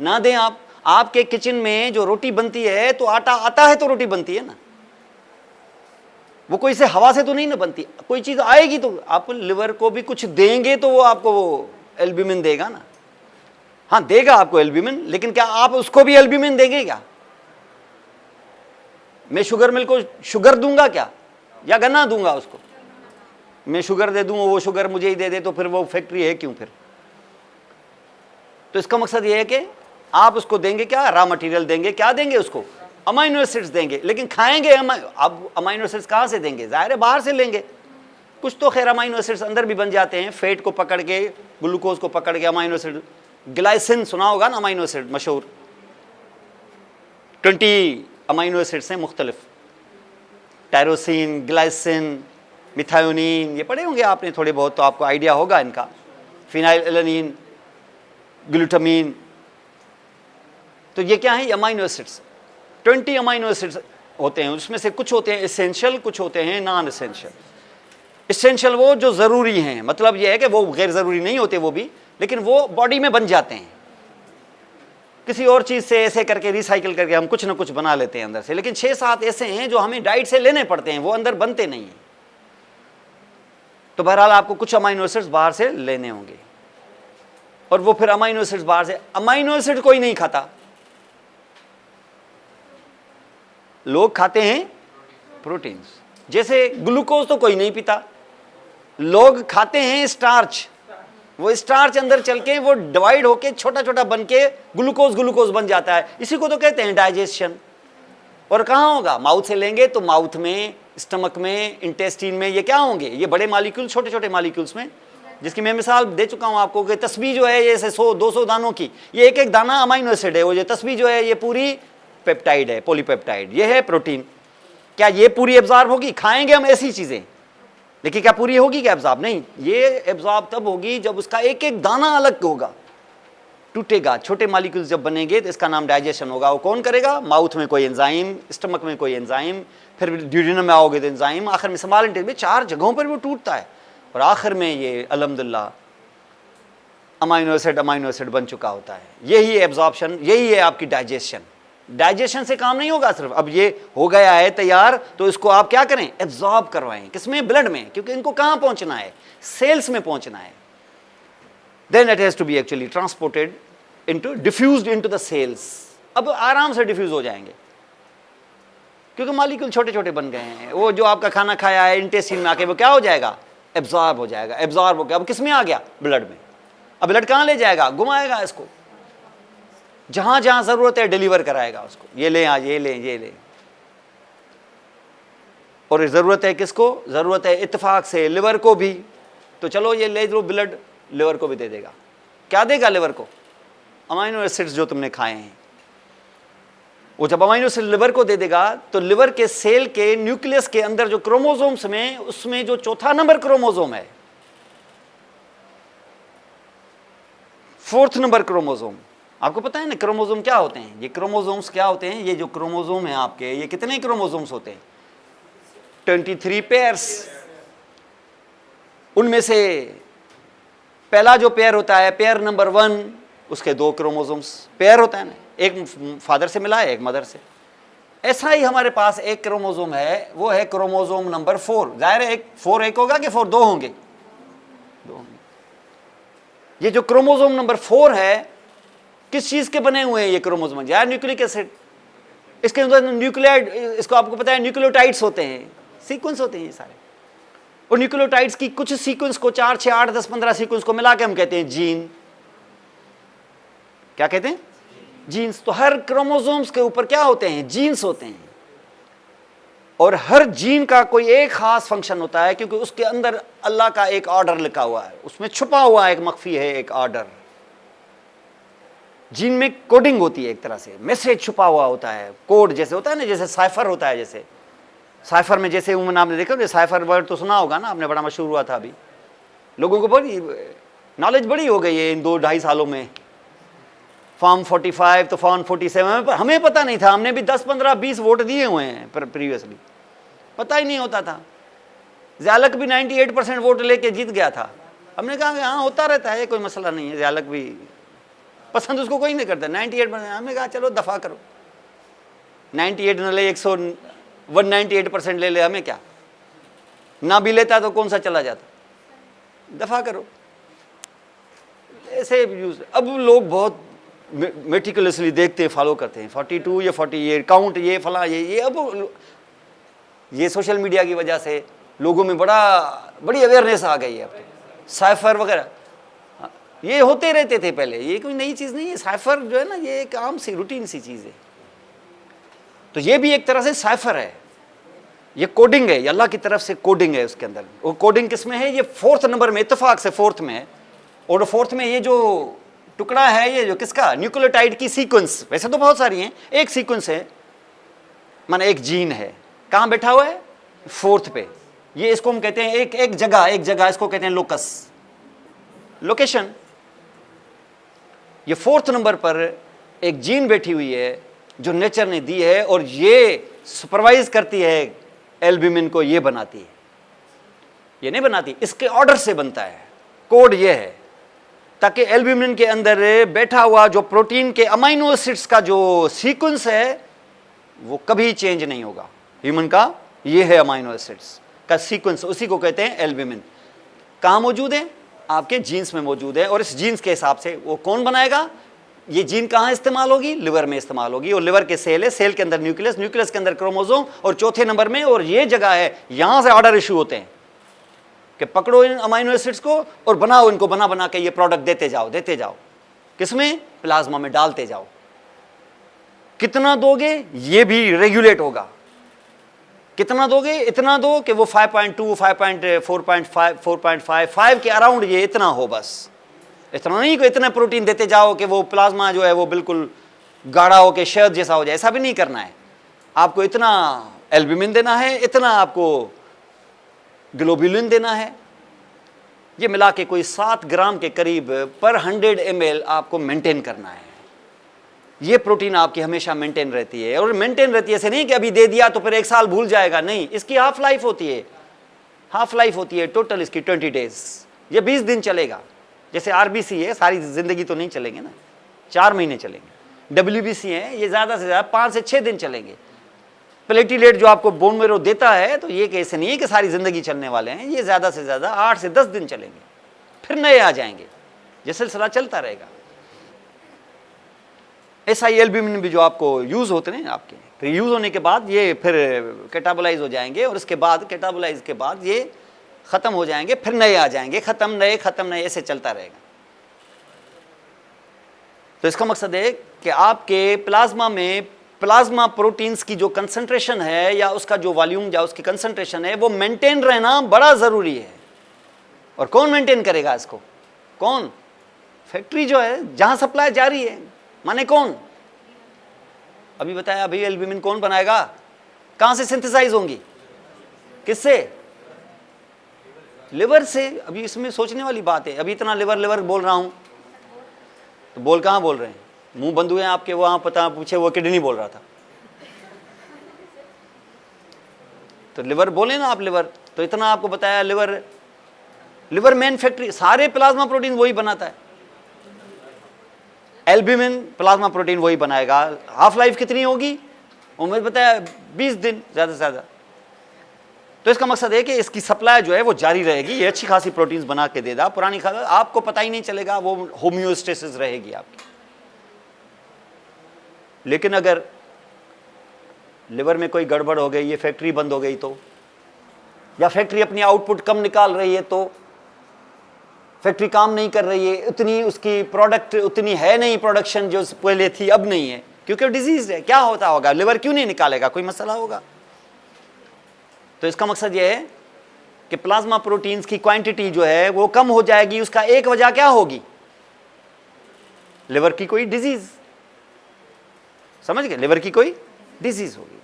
ना दें आप। आपके किचन में जो रोटी बनती है, तो आटा आता है तो रोटी बनती है ना, वो कोई से हवा से तो नहीं ना बनती। कोई चीज आएगी तो आप लिवर को भी कुछ देंगे तो वो आपको वो एल्ब्यूमिन देगा ना। हाँ देगा आपको एल्ब्यूमिन, लेकिन क्या आप उसको भी एल्ब्यूमिन देंगे क्या? मैं शुगर मिल को शुगर दूंगा क्या, या गन्ना दूंगा उसको? मैं शुगर दे दूं, वो शुगर मुझे ही दे दे, तो फिर वो फैक्ट्री है क्यों फिर? तो इसका मकसद ये है कि आप उसको देंगे क्या, रॉ मटेरियल देंगे, क्या देंगे उसको, अमाइनो एसिड्स देंगे, लेकिन खाएंगे अब अमाइनो एसिड्स कहाँ से देंगे? जाहिर है बाहर से लेंगे। कुछ तो खैर अमाइनो एसिड्स अंदर भी बन जाते हैं, फैट को पकड़ के, ग्लूकोज को पकड़ के अमाइनो एसिड, ग्लाइसिन सुना होगा ना, अमाइनो एसिड मशहूर, 20 अमाइनो एसिड्स हैं मुख्तलिफ, टायरोसिन, ग्लाइसिन, मिथायोनिन, ये पढ़े होंगे आपने थोड़े बहुत, तो आपको आइडिया होगा इनका, फिनाइल एलानिन, ग्लूटामीन। तो ये क्या है? अमाइनो एसिड्स, 20 अमाइनो एसिड्स होते हैं, उसमें से कुछ होते हैं एसेंशियल, कुछ होते हैं नॉन एसेंशियल। एसेंशियल वो जो ज़रूरी हैं, मतलब ये है कि वो गैर ज़रूरी नहीं होते वो भी, लेकिन वो बॉडी में बन जाते हैं किसी और चीज़ से, ऐसे करके रिसाइकिल करके हम कुछ ना कुछ बना लेते हैं अंदर से। लेकिन 6-7 ऐसे हैं जो हमें डाइट से लेने पड़ते हैं, वो अंदर बनते नहीं हैं। तो बहरहाल आपको कुछ अमाइनो एसिड्स बाहर से लेने होंगे, और वो फिर अमाइनो एसिड्स बाहर से, अमाइनो एसिड कोई नहीं खाता, लोग खाते हैं प्रोटीन्स। जैसे ग्लूकोज तो कोई नहीं पीता, लोग खाते हैं स्टार्च, वो स्टार्च अंदर चल के वो डिवाइड होके छोटा छोटा बन के ग्लूकोज बन जाता है। इसी को तो कहते हैं डाइजेशन। और कहाँ होगा? माउथ से लेंगे तो माउथ में, स्टमक में, इंटेस्टीन में, ये क्या होंगे? ये बड़े मॉलिक्यूल, छोटे छोटे मॉलिक्यूल्स में, जिसकी मैं मिसाल दे चुका हूँ आपको कि तस्बीह जो है, जैसे 100-200 दानों की, ये एक एक दाना अमाइनो एसिड है। वो जो तस्बीह जो है, ये पूरी पेप्टाइड है, पॉलीपेप्टाइड, ये है प्रोटीन। क्या ये पूरी एब्जॉर्ब होगी? खाएंगे हम ऐसी चीज़ें, लेकिन क्या पूरी होगी क्या एब्जॉर्ब? नहीं। ये एब्जॉर्ब तब होगी जब उसका एक एक दाना अलग होगा, टूटेगा, छोटे मॉलिक्यूल्स जब बनेंगे, तो इसका नाम डाइजेशन होगा। वो कौन करेगा? माउथ में कोई एंजाइम, स्टमक में कोई एंजाइम, फिर ड्यूडेनम में आओगे तो एंजाइम, आखिर में स्मॉल इंटेस्टाइन में, 4 जगहों पर वो टूटता है, और आखिर में ये अल्हम्दुलिल्लाह अमाइनो एसिड बन चुका होता है। यही एब्जॉर्प्शन, यही है आपकी डाइजेशन। डाइजेशन से काम नहीं होगा सिर्फ, अब ये हो गया है तैयार, तो इसको आप क्या करें? एब्जॉर्ब करवाएं। किसमें? ब्लड में, क्योंकि इनको कहाँ पहुंचना है? सेल्स में पहुंचना है। Then it has to be actually transported into, diffused into the cells. अब आराम से डिफ्यूज हो जाएंगे, क्योंकि मॉलिक्यूल छोटे छोटे बन गए हैं। वो जो आपका खाना खाया है इंटेस्टाइन में आके, वो क्या हो जाएगा? एब्जॉर्ब हो जाएगा। एब्जॉर्ब हो गया, अब किस में आ गया? ब्लड में। अब ब्लड कहाँ ले जाएगा? घुमाएगा इसको, जहां जहां जरूरत है डिलीवर कराएगा उसको, ये ले आज, ये ले, ये ले। और जरूरत है किसको? जरूरत है इत्तेफाक से लिवर को भी, तो चलो ये ले लो ब्लड, लिवर को भी दे देगा। क्या देगा लिवर को? अमाइनो एसिड्स जो तुमने खाए हैं। वो जब अमाइनो एसिड लिवर को दे देगा, तो लिवर के सेल के न्यूक्लियस के अंदर जो क्रोमोसोम्स में, उसमें जो 4था नंबर क्रोमोसोम है, 4th नंबर क्रोमोसोम, आपको पता है ना क्रोमोसोम क्या होते हैं? ये क्रोमोसोम्स क्या होते हैं? ये जो क्रोमोसोम है आपके, ये कितने क्रोमोसोम्स होते हैं? 23 पेयर्स। उनमें से पहला जो पेयर होता है, पेयर नंबर 1, उसके 2 क्रोमोसोम्स पेयर होता है ना, एक फादर से मिला है, एक मदर से। ऐसा ही हमारे पास एक क्रोमोसोम है, वो है क्रोमोसोम नंबर 4। जाहिर है 4 एक होगा कि 4 2 होंगे? 2 होंगे। ये जो क्रोमोसोम नंबर 4 है, किस चीज के बने हुए हैं ये क्रोमोसोम? यार न्यूक्लिक एसिड। इसके अंदर न्यूक्लियाइड, इसको आपको पता है न्यूक्लियोटाइड्स होते हैं, सीक्वेंस होते हैं ये सारे। और न्यूक्लियोटाइड्स की कुछ सीक्वेंस को, 4, 6, 8, 10, 15 सीक्वेंस को मिला के हम कहते हैं जीन। क्या कहते हैं? जीन्स। तो हर क्रोमोसोम्स के ऊपर क्या होते हैं? जीन्स होते हैं। और हर जीन का कोई एक खास फंक्शन होता है, क्योंकि उसके अंदर अल्लाह का एक ऑर्डर लिखा हुआ है, उसमें छुपा हुआ एक मख्फी है एक ऑर्डर। जीन में कोडिंग होती है, एक तरह से मैसेज छुपा हुआ होता है, कोड जैसे होता है ना, जैसे साइफर होता है। जैसे साइफर में, जैसे आपने देखा साइफर वर्ड तो सुना होगा ना आपने, बड़ा मशहूर हुआ था अभी, लोगों को बड़ी नॉलेज बड़ी हो गई है इन 2-2.5 सालों में। फॉर्म 45 तो फॉर्म 47 पर हमें पता नहीं था, हमने भी 10, 15, 20 वोट दिए हुए हैं प्रीवियसली, पता ही नहीं होता था। ज़ियालक भी 98% वोट लेके जीत गया था। हमने कहा कि हाँ होता रहता है, कोई मसला नहीं है, ज़ियालक भी पसंद उसको कोई नहीं करता, 98%। हमने कहा चलो दफ़ा करो, 98 न ले, 198% ले ले, हमें क्या, ना भी लेता तो कौन सा चला जाता, दफ़ा करो। ऐसे यूज। अब लोग बहुत मेटिकुलसली देखते हैं, फॉलो करते हैं, 42 या 48 काउंट, ये फला ये अब ये सोशल मीडिया की वजह से लोगों में बड़ी अवेयरनेस आ गई है अब तो, साइफर वगैरह ये होते रहते थे पहले, ये कोई नई चीज़ नहीं है। साइफर जो है ना, ये एक आम सी रूटीन सी चीज़ है। तो ये भी एक तरह से साइफर है, ये कोडिंग है, ये अल्लाह की तरफ से कोडिंग है उसके अंदर। वो कोडिंग किस में है? ये 4th नंबर में, इत्तेफाक से 4th में है। और 4th में ये जो टुकड़ा है, ये जो किसका, न्यूक्लियोटाइड की सीक्वेंस, वैसे तो बहुत सारी हैं, एक सीक्वेंस है, माना एक जीन है, कहाँ बैठा हुआ है? 4th पे। ये इसको हम कहते हैं एक जगह इसको कहते हैं लोकस, लोकेशन। ये 4th नंबर पर एक जीन बैठी हुई है जो नेचर ने दी है, और ये सुपरवाइज करती है एल्ब्यूमिन को, ये बनाती है, ये नहीं बनाती, इसके ऑर्डर से बनता है। कोड ये है ताकि एल्ब्यूमिन के अंदर बैठा हुआ जो प्रोटीन के अमाइनो एसिड्स का जो सीक्वेंस है वो कभी चेंज नहीं होगा। ह्यूमन का ये है अमाइनो एसिड्स का सीक्वेंस, उसी को कहते हैं एल्ब्यूमिन। कहाँ मौजूद है? आपके जीन्स में मौजूद है। और इस जीन्स के हिसाब से वो कौन बनाएगा? ये जीन कहाँ इस्तेमाल होगी? लिवर में इस्तेमाल होगी। और लिवर के सेल है, सेल के अंदर न्यूक्लियस, न्यूक्लियस के अंदर क्रोमोसोम, और चौथे नंबर में, और ये जगह है, यहां से ऑर्डर इशू होते हैं कि पकड़ो इन अमाइनो एसिड्स को और बनाओ इनको, बना के ये प्रोडक्ट देते जाओ। किसमें? प्लाज्मा में डालते जाओ। कितना दोगे? ये भी रेगुलेट होगा। कितना दोगे? इतना दो कि वो 5.2, 5.4.5, 4.5 के अराउंड ये इतना हो, बस इतना नहीं कि इतना प्रोटीन देते जाओ कि वो प्लाज्मा जो है वो बिल्कुल गाढ़ा हो के शहद जैसा हो जाए, ऐसा भी नहीं करना है। आपको इतना एल्ब्यूमिन देना है, इतना आपको ग्लोब्यूलिन देना है। ये मिला के कोई 7 ग्राम के करीब पर 100 ml आपको मेंटेन करना है। ये प्रोटीन आपकी हमेशा मेंटेन रहती है। और मेंटेन रहती है ऐसे नहीं कि अभी दे दिया तो फिर 1 साल भूल जाएगा, नहीं, इसकी हाफ लाइफ होती है टोटल इसकी 20 डेज, ये 20 दिन चलेगा। जैसे आरबीसी है, सारी जिंदगी तो नहीं चलेंगे ना, 4 महीने चलेंगे। डब्ल्यूबीसी है, ये ज़्यादा से ज़्यादा 5 से 6 दिन चलेंगे। प्लेटिलेट जो आपको बोन मैरो देता है, तो ये कैसे नहीं है कि सारी ज़िंदगी चलने वाले हैं, ये ज़्यादा से ज़्यादा 8 से 10 दिन चलेंगे, फिर नए आ जाएंगे, ये सिलसिला चलता रहेगा। SI एल्ब्यूमिन भी जो आपको यूज़ होते हैं आपके, फिर यूज़ होने के बाद ये फिर कैटाबोलाइज हो जाएंगे, और उसके बाद कैटाबोलाइज के बाद ये ख़त्म हो जाएंगे, फिर नए आ जाएंगे, ख़त्म नए, ऐसे चलता रहेगा। तो इसका मकसद है कि आपके प्लाज्मा में प्लाज्मा प्रोटीन्स की जो कंसंट्रेशन है, या उसका जो वॉल्यूम या उसकी कंसंट्रेशन है, वो मेंटेन रहना बड़ा ज़रूरी है। और कौन मेंटेन करेगा इसको? कौन? फैक्ट्री जो है जहाँ सप्लाई जारी है, माने कौन? अभी बताया, अभी एल्ब्यूमिन कौन बनाएगा? कहाँ से सिंथेसाइज होंगी? किससे? लिवर से। अभी इसमें सोचने वाली बात है, अभी इतना लिवर बोल रहा हूँ, तो बोल कहाँ बोल रहे हैं? मुंह बंद हुए हैं आपके, वहाँ पता पूछे वो किडनी बोल रहा था, तो लिवर बोले ना आप, लिवर। तो इतना आपको बताया, लिवर मेन फैक्ट्री, सारे प्लाज्मा प्रोटीन वही बनाता है। एल्ब्यूमिन प्लाज्मा प्रोटीन वही बनाएगा। हाफ लाइफ कितनी होगी? उम्र बताया 20 दिन ज़्यादा से ज़्यादा। तो इसका मकसद है कि इसकी सप्लाई जो है वो जारी रहेगी, ये अच्छी खासी प्रोटीन्स बना के देगा। पुरानी खाना आपको पता ही नहीं चलेगा, वो होम्योस्टेसिस रहेगी आपकी। लेकिन अगर लिवर में कोई गड़बड़ हो गई, ये फैक्ट्री बंद हो गई तो, या फैक्ट्री अपनी आउटपुट कम निकाल रही है, तो फैक्ट्री काम नहीं कर रही है, उतनी उसकी प्रोडक्ट उतनी है नहीं, प्रोडक्शन जो पहले थी अब नहीं है, क्योंकि डिजीज है। क्या होता होगा? लिवर क्यों नहीं निकालेगा? कोई मसला होगा। तो इसका मकसद यह है कि प्लाज्मा प्रोटीन्स की क्वांटिटी जो है वो कम हो जाएगी। उसका एक वजह क्या होगी? लिवर की कोई डिजीज, समझ गए? लिवर की कोई डिजीज होगी।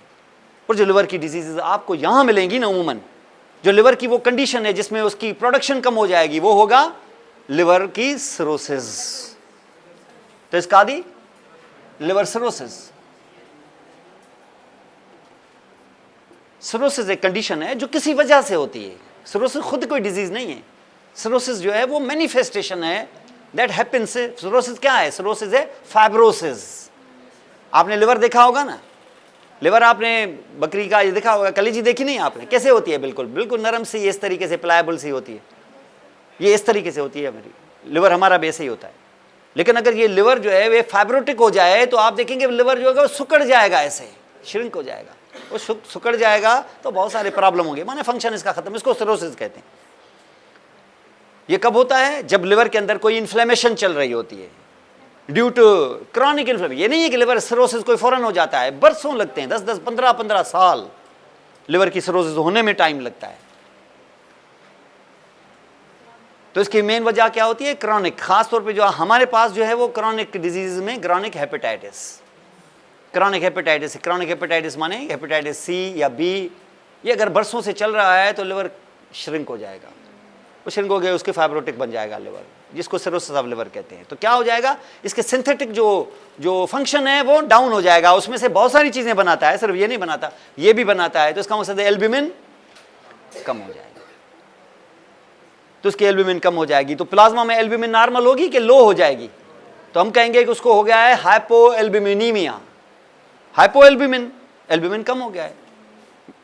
और जो लिवर की डिजीज आपको यहां मिलेंगी ना, उमूमन जो लिवर की वो कंडीशन है जिसमें उसकी प्रोडक्शन कम हो जाएगी, वो होगा लिवर की सिरोसिस। तो इसका आदि लिवर सिरोसिस। सिरोसिस एक कंडीशन है जो किसी वजह से होती है। सिरोसिस खुद कोई डिजीज नहीं है। सिरोसिस जो है वो मैनिफेस्टेशन है दैट हैपेंस। सिरोसिस क्या है? सिरोसिस है फाइब्रोसिस। आपने लिवर देखा होगा ना, लिवर आपने बकरी का ये देखा होगा, कलेजी देखी नहीं आपने? कैसे होती है? बिल्कुल बिल्कुल नरम सी, इस तरीके से प्लायबल सी होती है, ये इस तरीके से होती है मेरी लिवर, हमारा भी ऐसे ही होता है। लेकिन अगर ये लिवर जो है वे फाइब्रोटिक हो जाए तो आप देखेंगे लिवर जो है वो सुकड़ जाएगा, ऐसे श्रिंक हो जाएगा। वो सिकुड़ जाएगा तो बहुत सारे प्रॉब्लम होंगे, माने फंक्शन इसका खत्म, इसको सिरोसिस कहते हैं। ये कब होता है? जब लिवर के अंदर कोई इन्फ्लेमेशन चल रही होती है ड्यू टू क्रॉनिक इन्फ्लेमेशन। ये नहीं है कि लिवर सिरोसिस कोई फौरन हो जाता है, बरसों लगते हैं, 10-10, 15-15 साल लिवर की सिरोसिस होने में टाइम लगता है। तो इसकी मेन वजह क्या होती है? क्रॉनिक, खासतौर पे जो हमारे पास जो है वो क्रॉनिक डिजीज में chronic hepatitis, chronic hepatitis, chronic hepatitis माने हेपेटाइटिस सी या बी, ये अगर बरसों से चल रहा है तो लिवर श्रिंक हो जाएगा, वो श्रिंक हो गया, उसके फाइब्रोटिक बन जाएगा लिवर, जिसको सिरोसिस ऑफ लिवर कहते हैं। तो क्या हो जाएगा? इसके सिंथेटिक जो फंक्शन है वो डाउन हो जाएगा, उसमें से बहुत सारी चीजें बनाता है, सिर्फ ये नहीं बनाता, ये भी बनाता है। तो इसका मकसद है एल्ब्यूमिन कम हो जाएगा, तो उसकी एल्ब्यूमिन कम हो जाएगी। तो प्लाज्मा में एल्ब्यूमिन नॉर्मल होगी कि लो हो जाएगी? तो हम कहेंगे कि उसको हो गया है हाइपोएल्ब्यूमिनीमिया, हाइपोएल्ब्यूमिन, एल्ब्यूमिन कम हो गया है।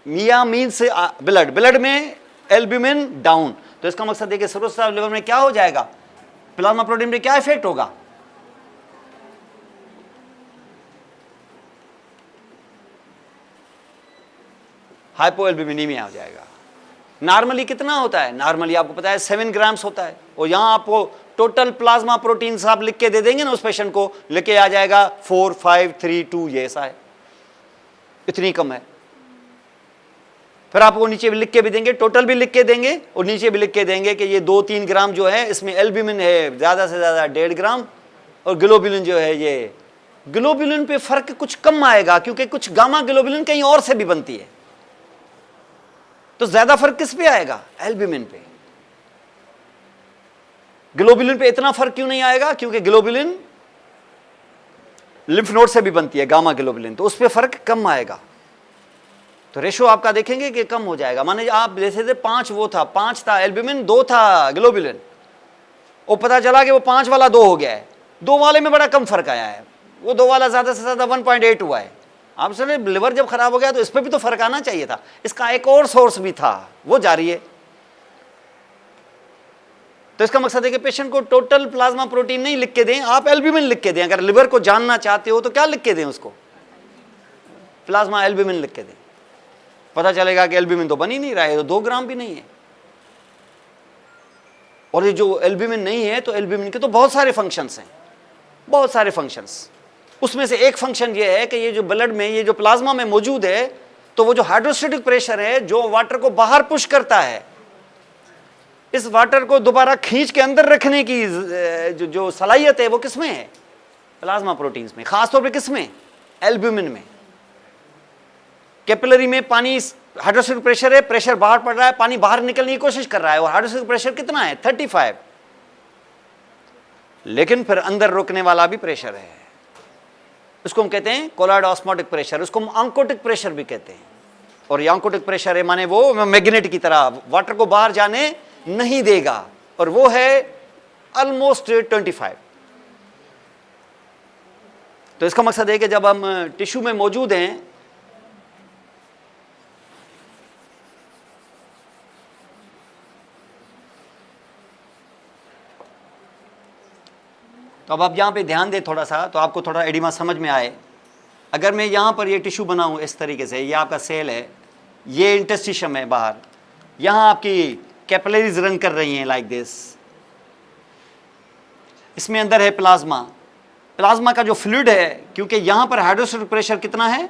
मिया मीन्स ब्लड, ब्लड में एल्ब्यूमिन डाउन, तो इसका मकसद है कि सिरोसिस ऑफ लिवर में क्या हो जाएगा? प्लाज्मा प्रोटीन में क्या इफेक्ट होगा? हाइपोएल्ब्यूमिनीमिया हो जाएगा। नॉर्मली कितना होता है? नॉर्मली आपको पता है 7 ग्राम्स होता है, और यहां आपको टोटल प्लाज्मा प्रोटीन आप लिख के दे देंगे ना, उस पेशेंट को लेके आ जाएगा 4, 5, 3, 2, ये ऐसा है, इतनी कम है। फिर आपको नीचे भी लिख के भी देंगे, टोटल भी लिख के देंगे, और नीचे भी लिख के देंगे कि ये 2-3 ग्राम जो है इसमें एल्ब्यूमिन है ज्यादा से ज्यादा 1.5 ग्राम, और ग्लोबुलिन जो है, ये ग्लोबुलिन पे फर्क कुछ कम आएगा, क्योंकि कुछ गामा ग्लोबुलिन कहीं और से भी बनती है। तो ज्यादा फर्क किस पे आएगा? एल्ब्यूमिन पे। ग्लोबुलिन पे इतना फर्क क्यों नहीं आएगा? क्योंकि ग्लोबुलिन लिम्फ नोड से भी बनती है, गामा ग्लोबुलिन, तो उस पे फर्क कम आएगा। तो रेशो आपका देखेंगे कि कम हो जाएगा। माने आप जैसे थे 5 वो था, 5 था एल्ब्यूमिन, 2 था ग्लोबुलिन, और पता चला कि वो 5 वाला 2 हो गया है, 2 वाले में बड़ा कम फर्क आया है, वो 2 वाला ज्यादा से ज्यादा 1.8 हुआ है। आप सुने लिवर जब खराब हो गया तो इस पर भी तो फर्क आना चाहिए था, इसका एक और सोर्स भी था, वो जारी है। तो इसका मकसद है कि पेशेंट को टोटल प्लाज्मा प्रोटीन नहीं लिख के दें, आप एल्ब्यूमिन लिख के दें। अगर लिवर को जानना चाहते हो तो क्या लिख के दें उसको? प्लाज्मा एल्ब्यूमिन लिख के दें, पता चलेगा कि एल्ब्यूमिन तो बन ही नहीं रहा है, तो 2 ग्राम भी नहीं है। और ये जो एल्ब्यूमिन नहीं है, तो एल्ब्यूमिन के तो बहुत सारे फंक्शंस हैं, बहुत सारे फंक्शंस। उसमें से एक फंक्शन ये है कि ये जो ब्लड में, ये जो प्लाज्मा में मौजूद है, तो वो जो हाइड्रोस्टेटिक प्रेशर है जो वाटर को बाहर पुश करता है, इस वाटर को दोबारा खींच के अंदर रखने की जो सलाहियत है वो किसमें है? प्लाज्मा प्रोटीन्स में, खासतौर पे किसमें? एल्ब्यूमिन में। कैपिलरी में पानी, हाइड्रोस्टेटिक प्रेशर है, प्रेशर बाहर पड़ रहा है, पानी बाहर निकलने की कोशिश कर रहा है, और हाइड्रोस्टेटिक प्रेशर कितना है? 35। लेकिन फिर अंदर रोकने वाला भी प्रेशर है, उसको हम कहते हैं कोलॉइड ऑस्मोटिक प्रेशर, उसको हम आंकोटिक प्रेशर भी कहते हैं। और ये आंकोटिक प्रेशर है, माने वो मैग्नेट की तरह वाटर को बाहर जाने नहीं देगा, और वो है ऑलमोस्ट 25। तो इसका मकसद है कि जब हम टिश्यू में मौजूद हैं, तो अब आप यहाँ पे ध्यान दें थोड़ा सा, तो आपको थोड़ा एडिमा समझ में आए। अगर मैं यहाँ पर ये टिश्यू बनाऊँ इस तरीके से, ये आपका सेल है, ये इंटरस्टिशियम है बाहर, यहाँ आपकी कैपिलरीज रन कर रही हैं लाइक दिस, इसमें अंदर है प्लाज्मा। प्लाज्मा का जो फ्लूइड है, क्योंकि यहाँ पर हाइड्रोस्टेटिक प्रेशर कितना है?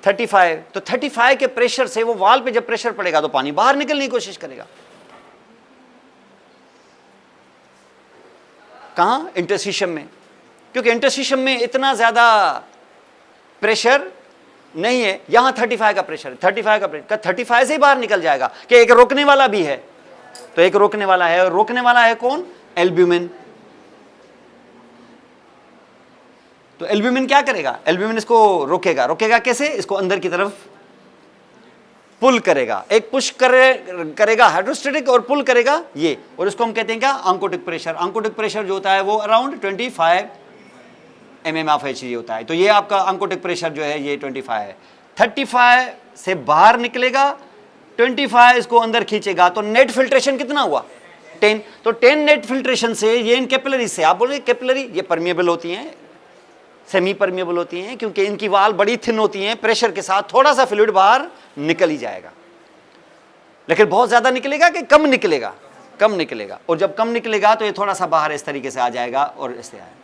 35। तो 35 के प्रेशर से वो वाल पे जब प्रेशर पड़ेगा तो पानी बाहर निकलने की कोशिश करेगा। कहाँ? इंटरस्टिशियम में, क्योंकि इंटरस्टिशियम में इतना ज्यादा प्रेशर नहीं है, यहां 35 का प्रेशर है, 35 का प्रेशर, 35 से ही बाहर निकल जाएगा। कि एक रोकने वाला भी है, तो एक रोकने वाला है, और रोकने वाला है कौन? एल्ब्यूमिन। तो एल्ब्यूमिन क्या करेगा? एल्ब्यूमिन इसको रोकेगा। रोकेगा कैसे? इसको अंदर की तरफ पुल करेगा, एक पुश करेगा हाइड्रोस्टेटिक, और पुल करेगा ये, और इसको हम कहते हैं क्या? आंकोटिक प्रेशर। आंकोटिक प्रेशर जो होता है वो अराउंड 25 mm ऑफ Hg होता है। तो ये आपका आंकोटिक प्रेशर जो है ये 25 है। 35 से बाहर निकलेगा, 25 इसको अंदर खींचेगा, तो नेट फिल्ट्रेशन कितना हुआ? 10। तो 10 नेट फिल्ट्रेशन से ये इन कैपिलरी से, आप बोले कैपिलरी ये परमिएबल होती हैं, सेमी परमिएबल होती हैं, क्योंकि इनकी वाल बड़ी थिन होती हैं, प्रेशर के साथ थोड़ा सा फ्लूइड बाहर निकल ही जाएगा। लेकिन बहुत ज्यादा निकलेगा कि कम निकलेगा? कम निकलेगा। और जब कम निकलेगा तो ये थोड़ा सा बाहर इस तरीके से आ जाएगा और इससे आएगा।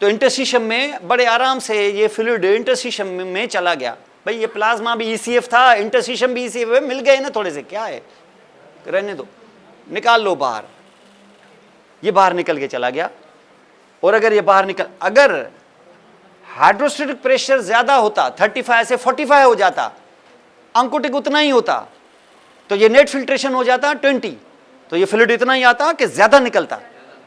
तो इंटरस्टिशियम में बड़े आराम से ये फ्लूइड इंटरस्टिशियम में चला गया। भाई ये प्लाज्मा भी ईसीएफ था, इंटरस्टिशियम भी ईसीएफ है, मिल गए ना थोड़े से, क्या है, रहने दो, निकाल लो बाहर। ये बाहर निकल के चला गया। और अगर ये बाहर निकल, अगर हाइड्रोस्टेटिक प्रेशर ज्यादा होता, 35 से 45 हो जाता, अंकोटिक उतना ही होता, तो ये नेट फिल्ट्रेशन हो जाता 20, तो ये फ्लूइड इतना ही आता कि ज्यादा निकलता।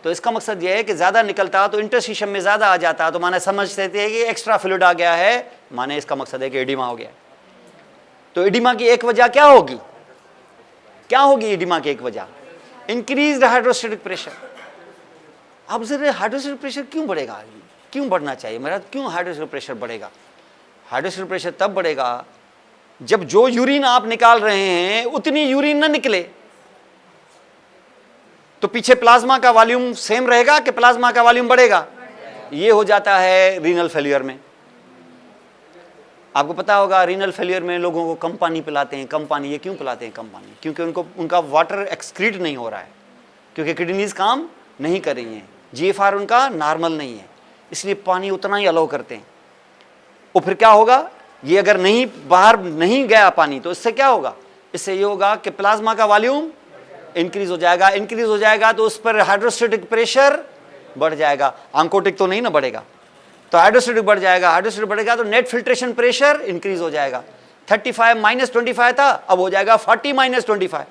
तो इसका मकसद ये है कि ज्यादा निकलता तो इंटरस्टिशियम में ज्यादा आ जाता, तो माने समझते थे कि एक्स्ट्रा फ्लूइड आ गया है, माने इसका मकसद है कि एडिमा हो गया। तो एडिमा की एक वजह क्या होगी? क्या होगी एडिमा की एक वजह? Increased hydrostatic pressure. अब जरा हाइड्रोस्टेटिक प्रेशर क्यों बढ़ेगा, क्यों बढ़ना चाहिए मेरा, क्यों हाइड्रोस्टेटिक प्रेशर बढ़ेगा? हाइड्रोस्टेटिक प्रेशर तब बढ़ेगा जब जो यूरिन आप निकाल रहे हैं उतनी यूरिन ना निकले। तो पीछे प्लाज्मा का वॉल्यूम सेम रहेगा कि प्लाज्मा का वॉल्यूम बढ़ेगा? ये हो जाता है रीनल फेलियर में। आपको पता होगा रीनल फेलियर में लोगों को कम पानी पिलाते हैं। कम पानी, ये क्यों पिलाते हैं कम पानी? क्योंकि उनका वाटर एक्सक्रीट नहीं हो रहा है, क्योंकि किडनीज काम नहीं कर रही हैं, जीएफआर उनका नॉर्मल नहीं है, इसलिए पानी उतना ही अलाउ करते हैं। और फिर क्या होगा, ये अगर नहीं बाहर नहीं गया पानी तो इससे क्या होगा? इससे ये होगा कि प्लाज्मा का वॉल्यूम इंक्रीज हो जाएगा। इंक्रीज हो जाएगा तो उस पर हाइड्रोस्टेटिक प्रेशर बढ़ जाएगा। अंकोटिक तो नहीं ना बढ़ेगा, तो हाइड्रोस्टेटिक बढ़ जाएगा। हाइड्रोस्टेटिक बढ़ेगा तो नेट फिल्ट्रेशन प्रेशर इंक्रीज हो जाएगा। 35 - 25 था, अब हो जाएगा 40 - 25।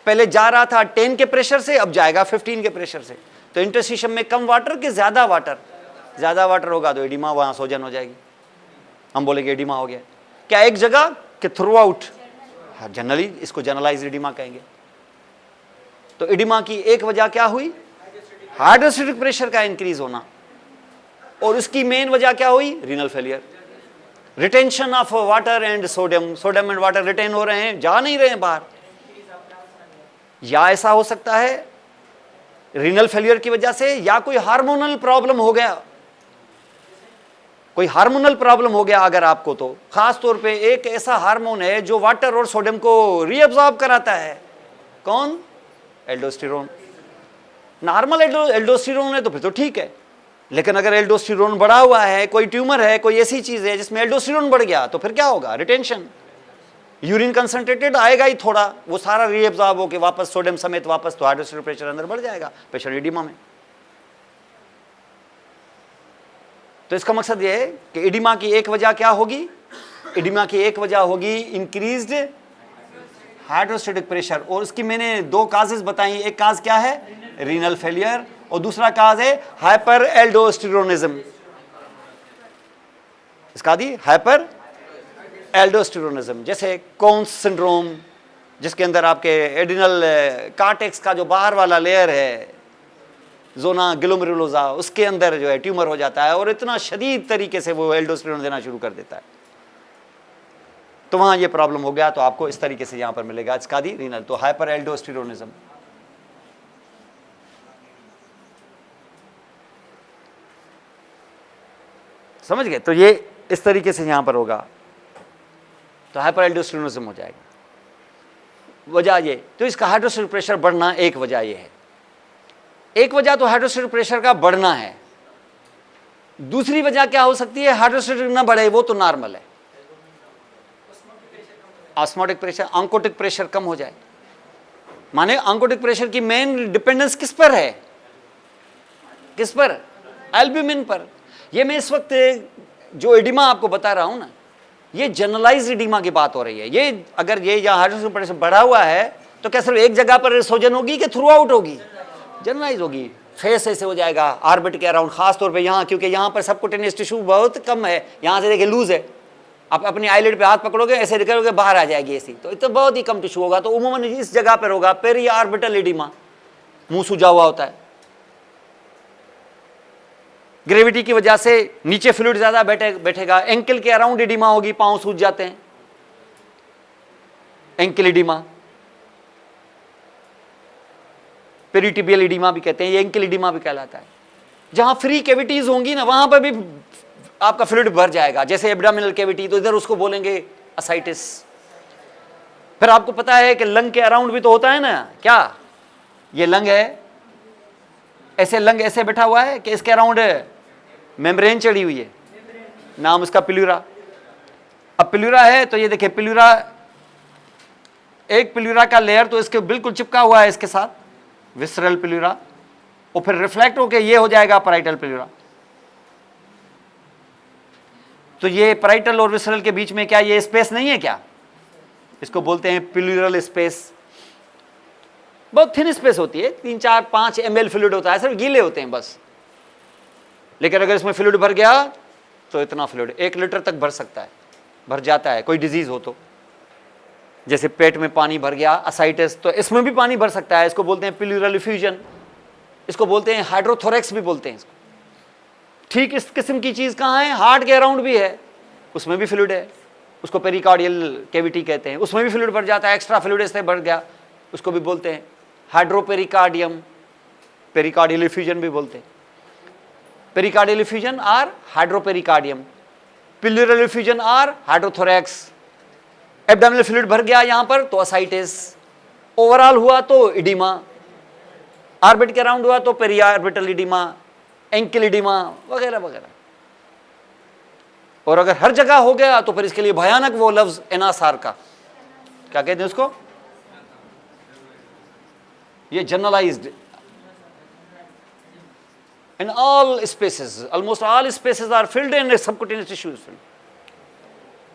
पहले जा रहा था 10 के प्रेशर से, अब जाएगा 15 के प्रेशर से। तो इंटरस्टिशियम में कम वाटर कि ज्यादा वाटर? ज्यादा वाटर होगा तो एडिमा, वहां सोजन हो जाएगी, हम बोलेंगे एडिमा हो गया। क्या एक जगह कि थ्रू आउट? जनरली इसको जनरलाइज एडिमा कहेंगे। तो एडिमा की एक वजह क्या हुई? हाइड्रोस्टेटिक प्रेशर का इंक्रीज होना। और उसकी मेन वजह क्या हुई? Renal failure. Retention of water and sodium, sodium and water retain हो रहे हैं, जा नहीं रहे हैं बाहर। या ऐसा हो सकता है रीनल फेलियर की वजह से, या कोई हार्मोनल प्रॉब्लम हो गया। कोई हार्मोनल प्रॉब्लम हो गया अगर आपको, तो खास तौर पे एक ऐसा हार्मोन है जो वाटर और सोडियम को रीअब्सॉर्ब कराता है। कौन? एल्डोस्टेरोन। नॉर्मल एल्डोस्टेरोन है तो फिर तो ठीक है, लेकिन अगर एल्डोस्टेरोन बढ़ा हुआ है, कोई ट्यूमर है, कोई ऐसी चीज है जिसमें एल्डोस्टेरोन बढ़ गया, तो फिर क्या होगा? रिटेंशन। यूरिन कंसंट्रेटेड आएगा ही थोड़ा, वो सारा रीअब्सॉर्ब होकर वापस सोडियम समेत वापस, तो हाइड्रोस्टेटिक प्रेशर अंदर बढ़ जाएगा, पेशेंट एडिमा में। तो इसका मकसद ये है कि एडिमा की एक वजह क्या होगी? एडिमा की एक वजह होगी इंक्रीज्ड हाइड्रोस्टेटिक प्रेशर। और उसकी मैंने दो काजेस बताई। एक काज क्या है? रीनल फेलियर, और दूसरा काज है हाइपर एल्डोस्टेरोनिज्म। इसका दी हाइपर एल्डोस्टेरोनिज्म, जैसे कोन्स सिंड्रोम, जिसके अंदर आपके एडिनल कार्टेक्स का जो बाहर वाला लेयर है, जोना ग्लोमेरुलोसा, उसके अंदर जो है ट्यूमर हो जाता है और इतना शदीद तरीके से वो एल्डोस्टेरोन देना शुरू कर देता है। तो वहां ये प्रॉब्लम हो गया, तो आपको इस तरीके से यहां पर मिलेगा इसका दी रीनल, तो हाइपर एल्डोस्टेरोनिज्म। समझ गए? तो ये इस तरीके से यहां पर होगा, तो हाइपर एल्डोस्टेरोनिज्म हो जाएगा। वजह ये, तो इसका हाइड्रोस्टेटिक प्रेशर बढ़ना एक वजह ये है। एक वजह तो हाइड्रोस्टेटिक प्रेशर का बढ़ना है। दूसरी वजह क्या हो सकती है? हाइड्रोस्टेटिक ना बढ़े, वो तो नॉर्मल है। ऑस्मोटिक प्रेशर, अंकोटिक प्रेशर कम हो जाए। माने अंकोटिक प्रेशर की मेन डिपेंडेंस किस पर है? किस पर? एल्ब्यूमिन पर। ये मैं इस वक्त जो एडिमा आपको बता रहा हूं ना, ये जनरलाइज एडिमा की बात हो रही है। ये अगर ये यहाँ हाइड्रोस्टेटिक प्रेशर बढ़ा हुआ है तो क्या सिर्फ एक जगह पर सोजन होगी कि थ्रू आउट होगी? जनरलाइज होगी। फेस ऐसे हो जाएगा, ऑर्बिट के अराउंड, खास तौर पे यहाँ, क्योंकि यहाँ पर सबकुटेनियस टिश्यू बहुत कम है। यहाँ से देखिए लूज है, आप अपनी आईलिड पे हाथ पकड़ोगे ऐसे करोगे बाहर आ जाएगी ऐसी, तो इतना बहुत ही कम टिश्यू होगा। तो उमूमन इस जगह पर होगा पेरी ऑर्बिटल एडिमा, मुंह सूजा हुआ होता है। ग्रेविटी की वजह से नीचे फ्लूइड ज्यादा बैठेगा। एंकल के अराउंड एडिमा होगी, पांव सूज जाते हैं, एंकल एडिमा, पेरिटिबियल एडिमा भी कहते हैं, ये एंकल एडिमा भी कहलाता है। जहां फ्री कैविटीज होंगी ना वहां पर भी आपका फ्लूइड भर जाएगा, जैसे एब्डोमिनल कैविटी, तो इधर उसको बोलेंगे असाइटिस। फिर आपको पता है कि लंग के अराउंड भी तो होता है ना, क्या ये लंग है, ऐसे लंग ऐसे बैठा हुआ है कि इसके अराउंड मेम्ब्रेन चढ़ी हुई है, नाम उसका प्लूरा। अब प्लूरा है तो ये देखिए प्लूरा, एक प्लूरा का लेयर तो इसके बिल्कुल चिपका हुआ है इसके साथ, विसरल प्लूरा, और फिर रिफ्लेक्ट होके ये हो जाएगा पैराइटल प्लूरा। तो ये पैराइटल और विसरल के बीच में क्या ये स्पेस नहीं है क्या, इसको बोलते हैं प्लूरल स्पेस। बहुत थिन स्पेस होती है, 3-4-5 ml फ्लूइड होता है, सिर्फ गीले होते हैं बस। लेकिन अगर इसमें फ्लूइड भर गया तो इतना फ्लूइड 1 लीटर तक भर सकता है, भर जाता है कोई डिजीज हो तो। जैसे पेट में पानी भर गया असाइटिस, तो इसमें भी पानी भर सकता है, इसको बोलते हैं प्लूरल इफ्यूजन, इसको बोलते हैं हाइड्रोथोरेक्स भी बोलते हैं इसको। ठीक इस किस्म की चीज कहाँ है, हार्ट के अराउंड भी है, उसमें भी फ्लूइड है, उसको पेरिकार्डियल कैविटी कहते हैं, उसमें भी फ्लूइड भर जाता है, एक्स्ट्रा फ्लूइड इससे भर गया, उसको भी बोलते हैं हाइड्रोपेरिकार्डियम, पेरिकार्डियल इफ्यूजन भी बोलते हैं। पेरिकार्डियल इफ्यूजन और हाइड्रोपेरिकार्डियम, प्लूरल इफ्यूजन और हाइड्रोथोरेक्स। एब्डोमिनल फ्लूइड भर गया यहां पर तो असाइटिस, ओवरऑल हुआ तो इडीमा, ऑर्बिट के अराउंड हुआ तो पेरिऑर्बिटल इडीमा, एंकल इडीमा वगैरह वगैरह। और अगर हर जगह हो गया तो फिर इसके लिए भयानक वो लफ्ज एनासार का, क्या कहते हैं उसको, ये generalised in all spaces, almost all spaces are filled in subcutaneous tissues filled.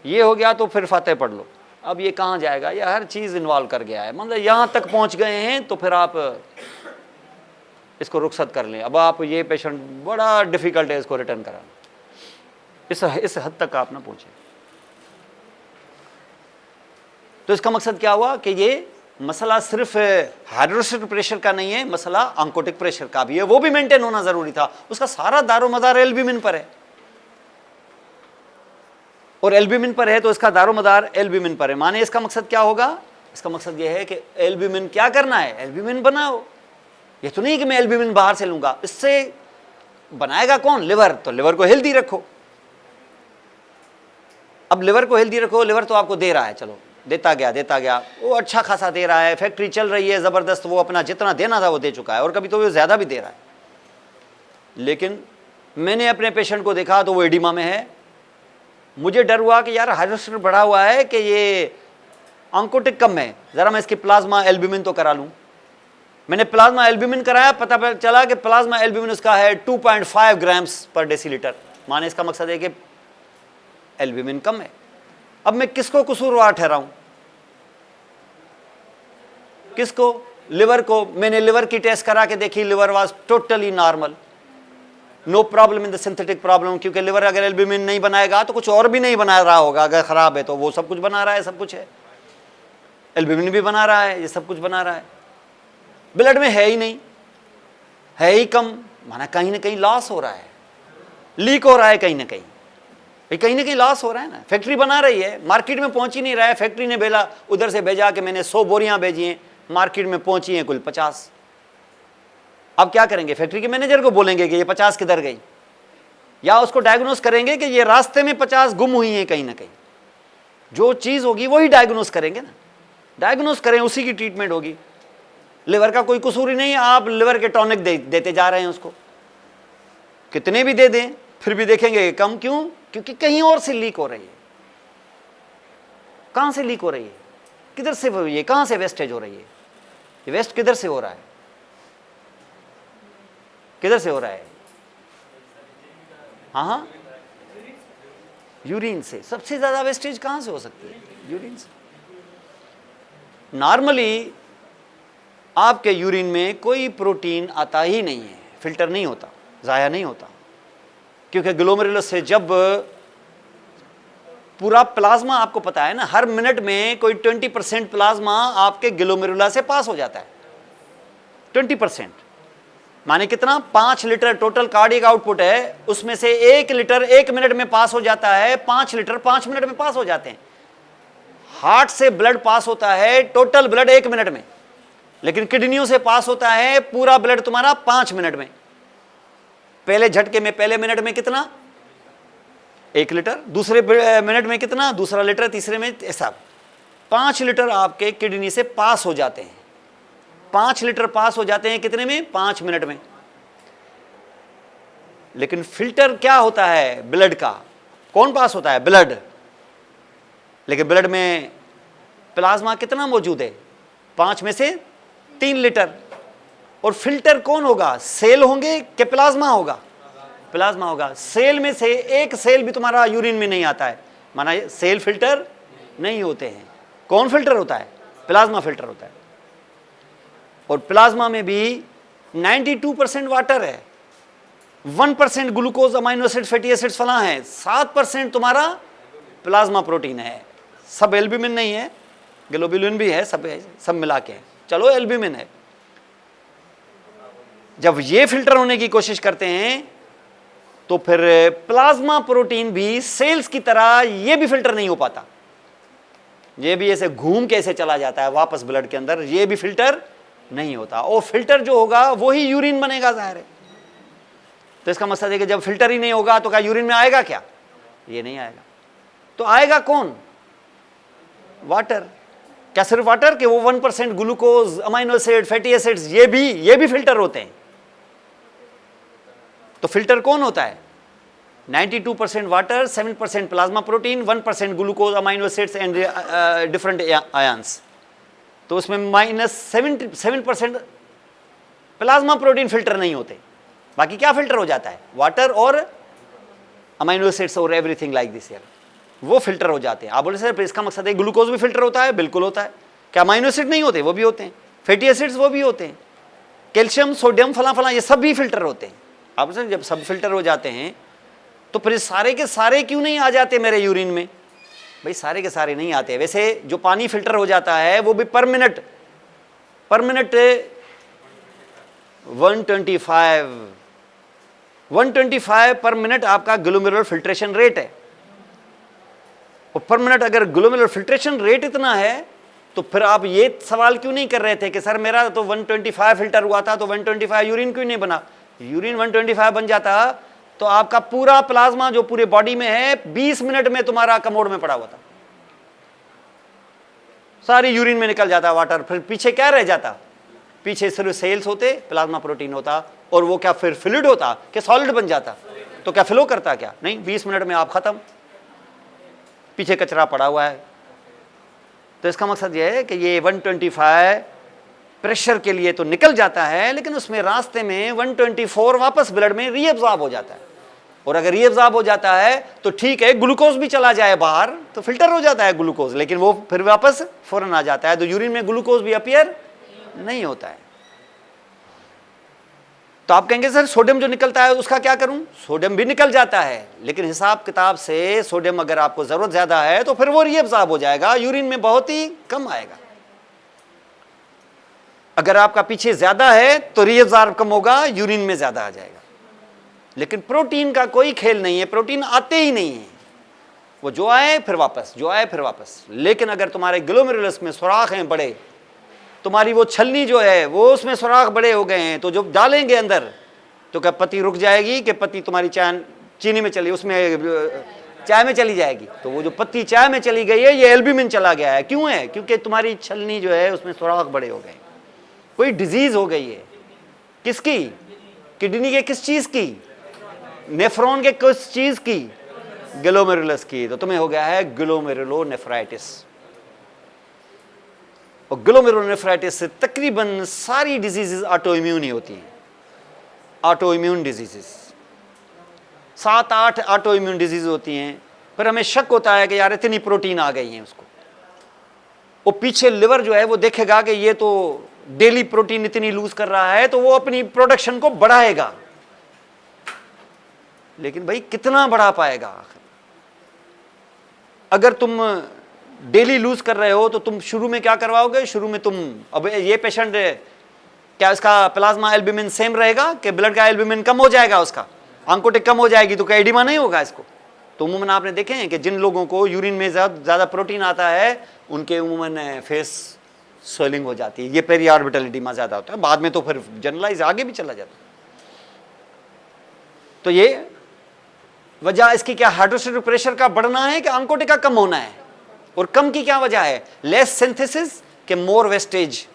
ये हो गया तो फिर फातेह पढ़ लो। अब ये कहां जाएगा, ये हर चीज इन्वॉल्व कर गया है, मतलब यहां तक पहुंच गए हैं तो फिर आप इसको रुखसत कर लें। अब आप ये पेशेंट बड़ा डिफिकल्ट है इसको रिटर्न कराना, इस हद तक आप ना पहुंचे। तो इसका मकसद क्या हुआ कि ये मसला सिर्फ हाइड्रोस्टैटिक प्रेशर का नहीं है, मसला ऑन्कोटिक प्रेशर का भी है, वो भी मेंटेन होना जरूरी था। उसका सारा दारोमदार एल्ब्यूमिन पर है, और एल्ब्यूमिन पर है तो इसका दारोमदार एल्ब्यूमिन पर है। माने इसका मकसद क्या होगा, इसका मकसद यह है कि एल्ब्यूमिन क्या करना है, एल्ब्यूमिन बनाओ। ये तो नहीं कि मैं एल्ब्यूमिन बाहर से लूंगा, इससे बनाएगा कौन, लिवर, तो लिवर को हेल्दी रखो। अब लिवर को हेल्दी रखो, लिवर तो आपको दे रहा है, चलो देता गया, वो अच्छा खासा दे रहा है, फैक्ट्री चल रही है ज़बरदस्त, वो अपना जितना देना था वो दे चुका है, और कभी तो वो ज़्यादा भी दे रहा है। लेकिन मैंने अपने पेशेंट को देखा तो वो एडिमा में है, मुझे डर हुआ कि यार हाइड्रोस्टेट बढ़ा हुआ है कि ये ऑन्कोटिक कम है, ज़रा मैं इसकी प्लाज्मा एल्ब्यूमिन तो करा लूँ। मैंने प्लाज्मा एल्ब्यूमिन कराया, पता चला कि प्लाज्मा एल्ब्यूमिन उसका है 2.5 ग्राम्स पर डेसीलीटर। माने इसका मकसद है कि एल्ब्यूमिन कम है। अब मैं किसको कसूरवार ठहराऊं, किसको, लिवर को। मैंने लिवर की टेस्ट करा के देखी, liver was totally normal, no problem in the synthetic problem, क्योंकि लिवर अगर एल्ब्यूमिन नहीं बनाएगा तो कुछ और भी नहीं बना रहा होगा, अगर खराब है तो वो सब कुछ बना रहा है, सब कुछ है, एल्ब्यूमिन भी बना रहा है, ये सब कुछ बना रहा है। ब्लड में है ही नहीं, है ही कम, माना कहीं ना कहीं लॉस हो रहा है, लीक हो रहा है कहीं ना कहीं लॉस हो रहा है ना। फैक्ट्री बना रही है, मार्केट में पहुंच ही नहीं रहा है, फैक्ट्री ने भेजा, उधर से भेजा कि मैंने 100 बोरियां भेजी हैं, मार्केट में पहुंची हैं कुल 50। अब क्या करेंगे, फैक्ट्री के मैनेजर को बोलेंगे कि ये 50 किधर गई, या उसको डायग्नोस करेंगे कि ये रास्ते में 50 गुम हुई हैं कहीं ना कहीं। जो चीज़ होगी वही डायग्नोस करेंगे ना, डायग्नोस करें उसी की ट्रीटमेंट होगी। लिवर का कोई कसूर ही नहीं है, आप लिवर के टॉनिक देते जा रहे हैं उसको, कितने भी दे दें फिर भी देखेंगे कम। क्यों, क्योंकि कहीं और से लीक हो रही है। कहां से लीक हो रही है, किधर से हो रही है, कहां से वेस्टेज हो रही है, ये वेस्ट किधर से हो रहा है, किधर से हो रहा है, हाँ, यूरिन से। सबसे ज्यादा वेस्टेज कहां से हो सकती है, यूरिन से। नॉर्मली आपके यूरिन में कोई प्रोटीन आता ही नहीं है, फिल्टर नहीं होता, जाया नहीं होता, क्योंकि ग्लोमेरुलस से जब पूरा प्लाज्मा, आपको पता है ना, हर मिनट में कोई 20% प्लाज्मा आपके ग्लोमेरुला से पास हो जाता है। 20% माने कितना, 5 लीटर टोटल कार्डियक आउटपुट है, उसमें से 1 लीटर 1 मिनट में पास हो जाता है, 5 लीटर 5 मिनट में पास हो जाते हैं। हार्ट से ब्लड पास होता है टोटल ब्लड 1 मिनट में, लेकिन किडनियों से पास होता है पूरा ब्लड तुम्हारा 5 मिनट में। पहले झटके में, पहले मिनट में कितना? 1 लीटर, दूसरे मिनट में कितना? दूसरा लीटर, तीसरे में, ऐसा 5 लीटर आपके किडनी से पास हो जाते हैं। 5 लीटर पास हो जाते हैं कितने में? 5 मिनट में। लेकिन फिल्टर क्या होता है? ब्लड का। कौन पास होता है? ब्लड। लेकिन ब्लड में प्लाज्मा कितना मौजूद है? 5 में से 3 लीटर। और फिल्टर कौन होगा? सेल होंगे कि प्लाज्मा होगा? प्लाज्मा होगा। सेल में से एक सेल भी तुम्हारा यूरिन में नहीं आता है, माना सेल फिल्टर नहीं होते हैं। कौन फिल्टर होता है? प्लाज्मा फिल्टर होता है। और प्लाज्मा में भी 92% वाटर है, 1% glucose, amino acids, fatty acids फला है, 7% तुम्हारा प्लाज्मा प्रोटीन है। सब एल्ब्यूमिन नहीं है, ग्लोबुलिन भी है, सब मिला के है। चलो एल्ब्यूमिन है। जब ये फिल्टर होने की कोशिश करते हैं तो फिर प्लाज्मा प्रोटीन भी सेल्स की तरह ये भी फिल्टर नहीं हो पाता। ये भी ऐसे घूम के ऐसे चला जाता है वापस ब्लड के अंदर, ये भी फिल्टर नहीं होता। और फिल्टर जो होगा वही यूरिन बनेगा, जाहिर है। तो इसका मतलब है कि जब फिल्टर ही नहीं होगा तो क्या यूरिन में आएगा? क्या ये नहीं आएगा। तो आएगा कौन? वाटर। क्या सिर्फ वाटर के वो 1% glucose, amino acid, fatty acids, ये भी फिल्टर होते हैं। तो फिल्टर कौन होता है? 92% water, 7% plasma protein, 1% glucose, amino acids and different ions. तो उसमें -7% प्लाज्मा प्रोटीन फिल्टर नहीं होते। बाकी क्या फिल्टर हो जाता है? वाटर और अमाइनो एसिड्स और एवरीथिंग लाइक दिस यार, वो फिल्टर हो जाते हैं। आप बोले सर इसका मकसद है ग्लूकोज भी फिल्टर होता है? बिल्कुल होता है। क्या अमाइनो एसिड नहीं होते? वो भी होते हैं। फैटी एसिड्स वो भी होते हैं। कैल्शियम, सोडियम, फला फला, ये सब भी फिल्टर होते हैं। आप सर जब सब फिल्टर हो जाते हैं तो फिर सारे के सारे क्यों नहीं आ जाते मेरे यूरिन में? भाई सारे के सारे नहीं आते। वैसे जो पानी फिल्टर हो जाता है वो भी पर मिनट 125 पर मिनट आपका ग्लोमेरुलर फिल्ट्रेशन रेट है। और पर मिनट अगर ग्लोमेरुलर फिल्ट्रेशन रेट इतना है तो फिर आप ये सवाल क्यों नहीं कर रहे थे कि सर मेरा तो 125 फिल्टर हुआ था तो 125 यूरिन क्यों नहीं बना? यूरिन 125 बन जाता तो आपका पूरा प्लाज्मा जो पूरे बॉडी में है 20 मिनट में तुम्हारा कमोड में पड़ा हुआ था, सारी यूरिन में निकल जाता वाटर। फिर पीछे क्या रह जाता? पीछे सिर्फ सेल्स होते, प्लाज्मा प्रोटीन होता, और वो क्या फिर फ्लूइड होता कि सॉलिड बन जाता? तो क्या फ्लो करता? क्या नहीं, 20 मिनट में आप खत्म, पीछे कचरा पड़ा हुआ है। तो इसका मकसद यह है कि ये 125 प्रेशर के लिए तो निकल जाता है, लेकिन उसमें रास्ते में 124 वापस ब्लड में रीअब्सॉर्ब हो जाता है। और अगर रीअब्सॉर्ब हो जाता है तो ठीक है, ग्लूकोज भी चला जाए बाहर तो फिल्टर हो जाता है ग्लूकोज, लेकिन वो फिर वापस फौरन आ जाता है। तो यूरिन में ग्लूकोज भी अपीयर नहीं होता है। तो आप कहेंगे सर सोडियम जो निकलता है उसका क्या करूं? सोडियम भी निकल जाता है, लेकिन हिसाब किताब से सोडियम अगर आपको जरूरत ज्यादा है तो फिर वो रीअब्सॉर्ब हो जाएगा, यूरिन में बहुत ही कम आएगा। अगर आपका पीछे ज्यादा है तो रीअब्सॉर्ब कम होगा, यूरिन में ज्यादा आ जाएगा। लेकिन प्रोटीन का कोई खेल नहीं है, प्रोटीन आते ही नहीं है, वो जो आए फिर वापस, जो आए फिर वापस। लेकिन अगर तुम्हारे ग्लोमेरुलस में सुराख हैं बड़े, तुम्हारी वो छलनी जो है वो उसमें सुराख बड़े हो गए हैं, तो जब डालेंगे अंदर तो क्या पत्ती रुक जाएगी कि पत्ती तुम्हारी चाय चीनी में चली, उसमें चाय में चली जाएगी? तो वो जो पत्ती चाय में चली गई है ये एल्ब्यूमिन चला गया है। क्यों है? क्योंकि तुम्हारी छलनी जो है उसमें सुराख बड़े हो गए, कोई डिजीज हो गई है। किसकी? किडनी के किस चीज की? नेफ्रॉन के किस चीज की? ग्लोमेरुलस की। तो तुम्हें हो गया है ग्लोमेरुलोनेफ्राइटिस। और ग्लोमेरुलोनेफ्राइटिस से तकरीबन सारी डिजीजेस ऑटो इम्यून ही होती हैं, auto immune diseases. 7-8 auto immune disease होती हैं। फिर हमें शक होता है कि यार इतनी प्रोटीन आ गई है उसको, वो पीछे लिवर जो है वो देखेगा कि ये तो डेली प्रोटीन इतनी लूज कर रहा है तो वो अपनी प्रोडक्शन को बढ़ाएगा, लेकिन भाई कितना बढ़ा पाएगा? अगर तुम डेली लूज कर रहे हो तो तुम शुरू में क्या करवाओगे? शुरू में तुम, अब ये पेशेंट क्या इसका प्लाज्मा एल्ब्यूमिन सेम रहेगा कि ब्लड का एल्ब्यूमिन कम हो जाएगा, उसका ऑन्कोटिक कम हो जाएगी, तो क्या एडिमा नहीं होगा इसको? तो उमूमन आपने देखे हैं कि जिन लोगों को यूरिन में ज़्यादा प्रोटीन आता है उनके उमूमन फेस स्वेलिंग हो जाती है, ये पेरिऑर्बिटल एडिमा ज़्यादा होता है। बाद में तो फिर जनरलाइज आगे भी चला जाता है। तो ये वजह इसकी क्या, हाइड्रोस्टैटिक प्रेशर का बढ़ना है कि ऑन्कोटिक का कम होना है? और कम की क्या वजह है? लेस सिंथेसिस के मोर वेस्टेज।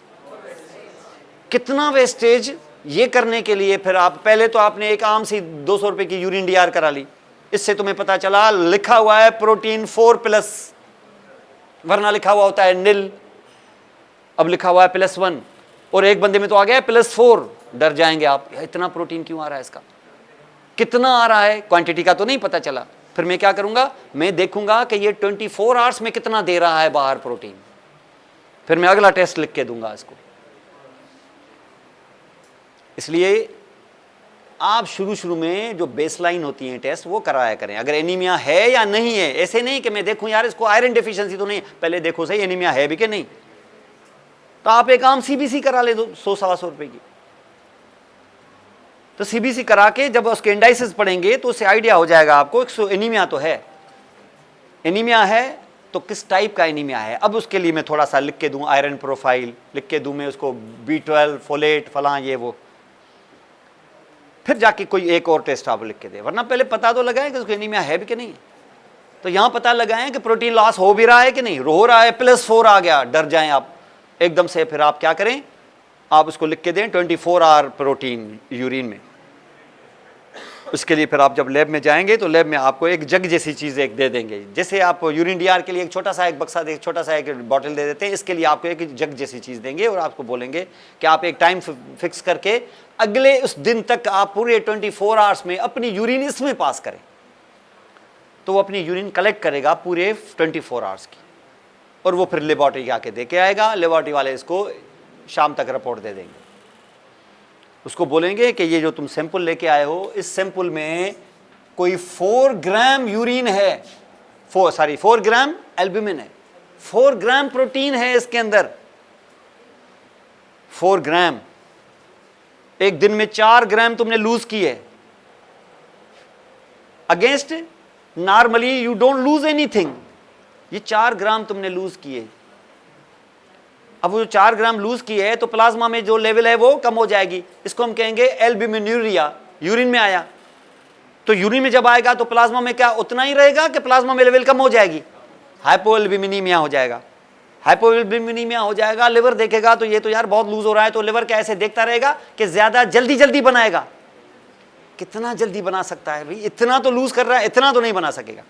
कितना वेस्टेज, ये करने के लिए फिर आप पहले तो आपने एक आम सी 200 रुपए की यूरिन डीआर करा ली, इससे तुम्हें पता चला लिखा हुआ है प्रोटीन 4+, वरना लिखा हुआ होता है निल, अब लिखा हुआ है +1, और एक बंदे में तो आ गया है +4। डर जाएंगे आप, इतना प्रोटीन क्यों आ रहा है, इसका कितना आ रहा है? क्वांटिटी का तो नहीं पता चला। फिर मैं क्या करूंगा, मैं देखूंगा कि ये 24 आवर्स में कितना दे रहा है बाहर प्रोटीन, फिर मैं अगला टेस्ट लिख के दूंगा इसको। इसलिए आप शुरू में जो बेसलाइन होती है टेस्ट वो कराया करें, अगर एनीमिया है या नहीं है। ऐसे नहीं कि मैं देखूं यार इसको आयरन डेफिशिएंसी तो नहीं, पहले देखो सही एनीमिया है भी कि नहीं। तो आप एक आम सीबीसी करा ले 100-125 रुपए की, तो सीबीसी करा के जब उसके इंडाइसिस पढ़ेंगे तो उससे आइडिया हो जाएगा आपको एनीमिया तो है। एनीमिया है तो किस टाइप का एनीमिया है। अब उसके लिए मैं थोड़ा सा लिख के दूं, आयरन प्रोफाइल लिख के दूं मैं उसको, B12 फोलेट फलां ये वो, फिर जाके कोई एक और टेस्ट आप लिख के दे, वरना पहले पता तो लगाएं कि उसको एनीमिया है भी कि नहीं। तो यहां पता लगाएं कि प्रोटीन लॉस हो भी रहा है कि नहीं, हो रहा है, +4 आ गया, डर जाएं आप एकदम से। फिर आप क्या करें, आप उसको लिख के दें 24 आवर प्रोटीन यूरिन में। उसके लिए फिर आप जब लैब में जाएंगे तो लैब में आपको एक जग जैसी चीज़ एक दे देंगे, जैसे आप यूरिन डीआर के लिए एक छोटा सा एक बक्सा दे, छोटा सा एक बॉटल दे देते हैं, इसके लिए आपको एक जग जैसी चीज़ देंगे और आपको बोलेंगे कि आप एक टाइम फिक्स करके अगले उस दिन तक आप पूरे 24 आवर्स में अपनी यूरिन इसमें पास करें। तो वो अपनी यूरिन कलेक्ट करेगा पूरे 24 आवर्स की, और वो फिर लेबॉर्ट्री आके दे के आएगा। लेबॉर्ट्री वाले इसको शाम तक रिपोर्ट दे देंगे। उसको बोलेंगे कि ये जो तुम सैंपल लेके आए हो, इस सैंपल में कोई 4 ग्राम यूरिन है, 4 ग्राम एल्ब्यूमिन है, 4 ग्राम प्रोटीन है इसके अंदर, 4 ग्राम। एक दिन में 4 ग्राम तुमने लूज की है, against normally you don't lose anything. ये 4 ग्राम तुमने लूज किए। अब वो 4 ग्राम लूज की है तो प्लाज्मा में जो लेवल है वो कम हो जाएगी, इसको हम कहेंगे एल्ब्यूमिन्यूरिया। यूरिन में आया, तो यूरिन में जब आएगा तो प्लाज्मा में क्या उतना ही रहेगा कि प्लाज्मा में लेवल कम हो जाएगी? हाइपोएल्ब्यूमिनीमिया हो जाएगा। हाइपोएल्ब्यूमिनीमिया हो जाएगा, लिवर देखेगा तो ये तो यार बहुत लूज हो रहा है, तो लिवर क्या ऐसे देखता रहेगा कि ज्यादा जल्दी बनाएगा। कितना जल्दी बना सकता है भाई, इतना तो लूज कर रहा है, इतना तो नहीं बना सकेगा।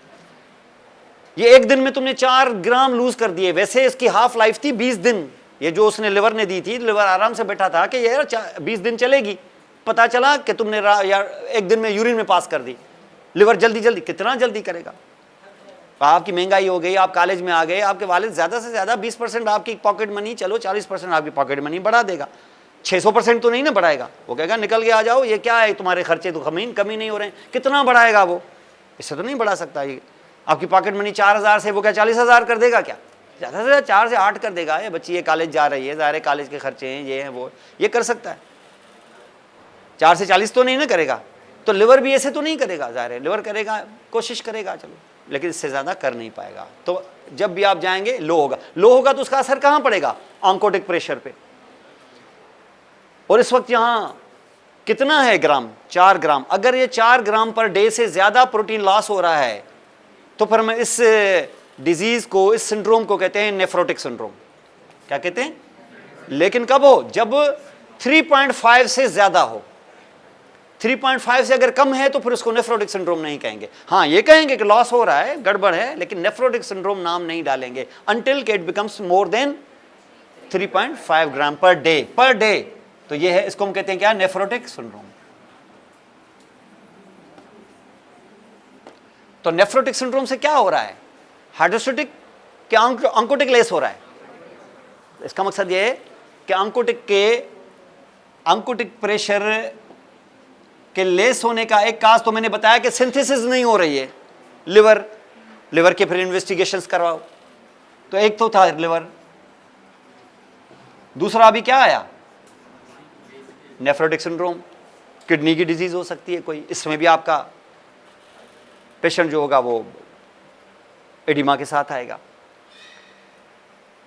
ये एक दिन में तुमने 4 ग्राम लूज कर दिए, वैसे इसकी हाफ लाइफ थी 20 दिन। ये जो उसने लिवर ने दी थी, लिवर आराम से बैठा था कि यार 20 दिन चलेगी, पता चला कि तुमने यार एक दिन में यूरिन में पास कर दी। लिवर जल्दी कितना जल्दी करेगा? आपकी महंगाई हो गई, आप कॉलेज में आ गए, आपके वालिद ज़्यादा से ज़्यादा 20% आपकी पॉकेट मनी, चलो 40% आपकी पॉकेट मनी बढ़ा देगा, 600% तो नहीं ना बढ़ाएगा। वो कहेगा निकल के आ जाओ, ये क्या है तुम्हारे खर्चे तो कमी नहीं हो रहे हैं। कितना बढ़ाएगा वो? इससे तो नहीं बढ़ा सकता। ये आपकी पॉकेट मनी 4,000 से वो क्या 40,000 कर देगा क्या? ज़्यादा से ज़्यादा 4 से 8 कर देगा। ये बच्ची ये कॉलेज जा रही है, ज़ाहिर कॉलेज के खर्चे हैं, ये हैं वो, ये कर सकता है। 4 से 40 तो नहीं ना करेगा। तो लिवर भी ऐसे तो नहीं करेगा, ज़ाहिर है लिवर करेगा, कोशिश करेगा चलो, लेकिन इससे ज़्यादा कर नहीं पाएगा। तो जब भी आप जाएंगे लो होगा तो उसका असर कहाँ पड़ेगा? ऑन्कोटिक प्रेशर पे। और इस वक्त यहाँ कितना है ग्राम? 4 ग्राम। अगर ये 4 ग्राम पर डे से ज़्यादा प्रोटीन लॉस हो रहा है तो फिर मैं इस डिजीज़ को, इस सिंड्रोम को कहते हैं नेफ्रोटिक सिंड्रोम। क्या कहते हैं? लेकिन कब हो? जब 3.5 से ज़्यादा हो। 3.5 से अगर कम है तो फिर उसको नेफ्रोटिक सिंड्रोम नहीं कहेंगे। हाँ, ये कहेंगे कि लॉस हो रहा है, गड़बड़ है, लेकिन नेफ्रोटिक सिंड्रोम नाम नहीं डालेंगे until it becomes more than 3.5 gram per day. तो ये है, इसको हम कहते हैं क्या? Nephrotic syndrome. तो नेफ्रोटिक सिंड्रोम से क्या हो रहा है? हाइड्रोस्टैटिक क्या ऑन्कोटिक लेस हो रहा है? इसका मकसद ये है कि ऑन्कोटिक प्रेशर के लेस होने का एक काज तो मैंने बताया कि सिंथेसिस नहीं हो रही है। लिवर के फिर इन्वेस्टिगेशंस करवाओ, तो एक तो था लिवर, दूसरा अभी क्या आया? Nephrotic syndrome. किडनी की डिजीज हो सकती है कोई, इसमें भी आपका पेशेंट जो होगा वो एडिमा के साथ आएगा।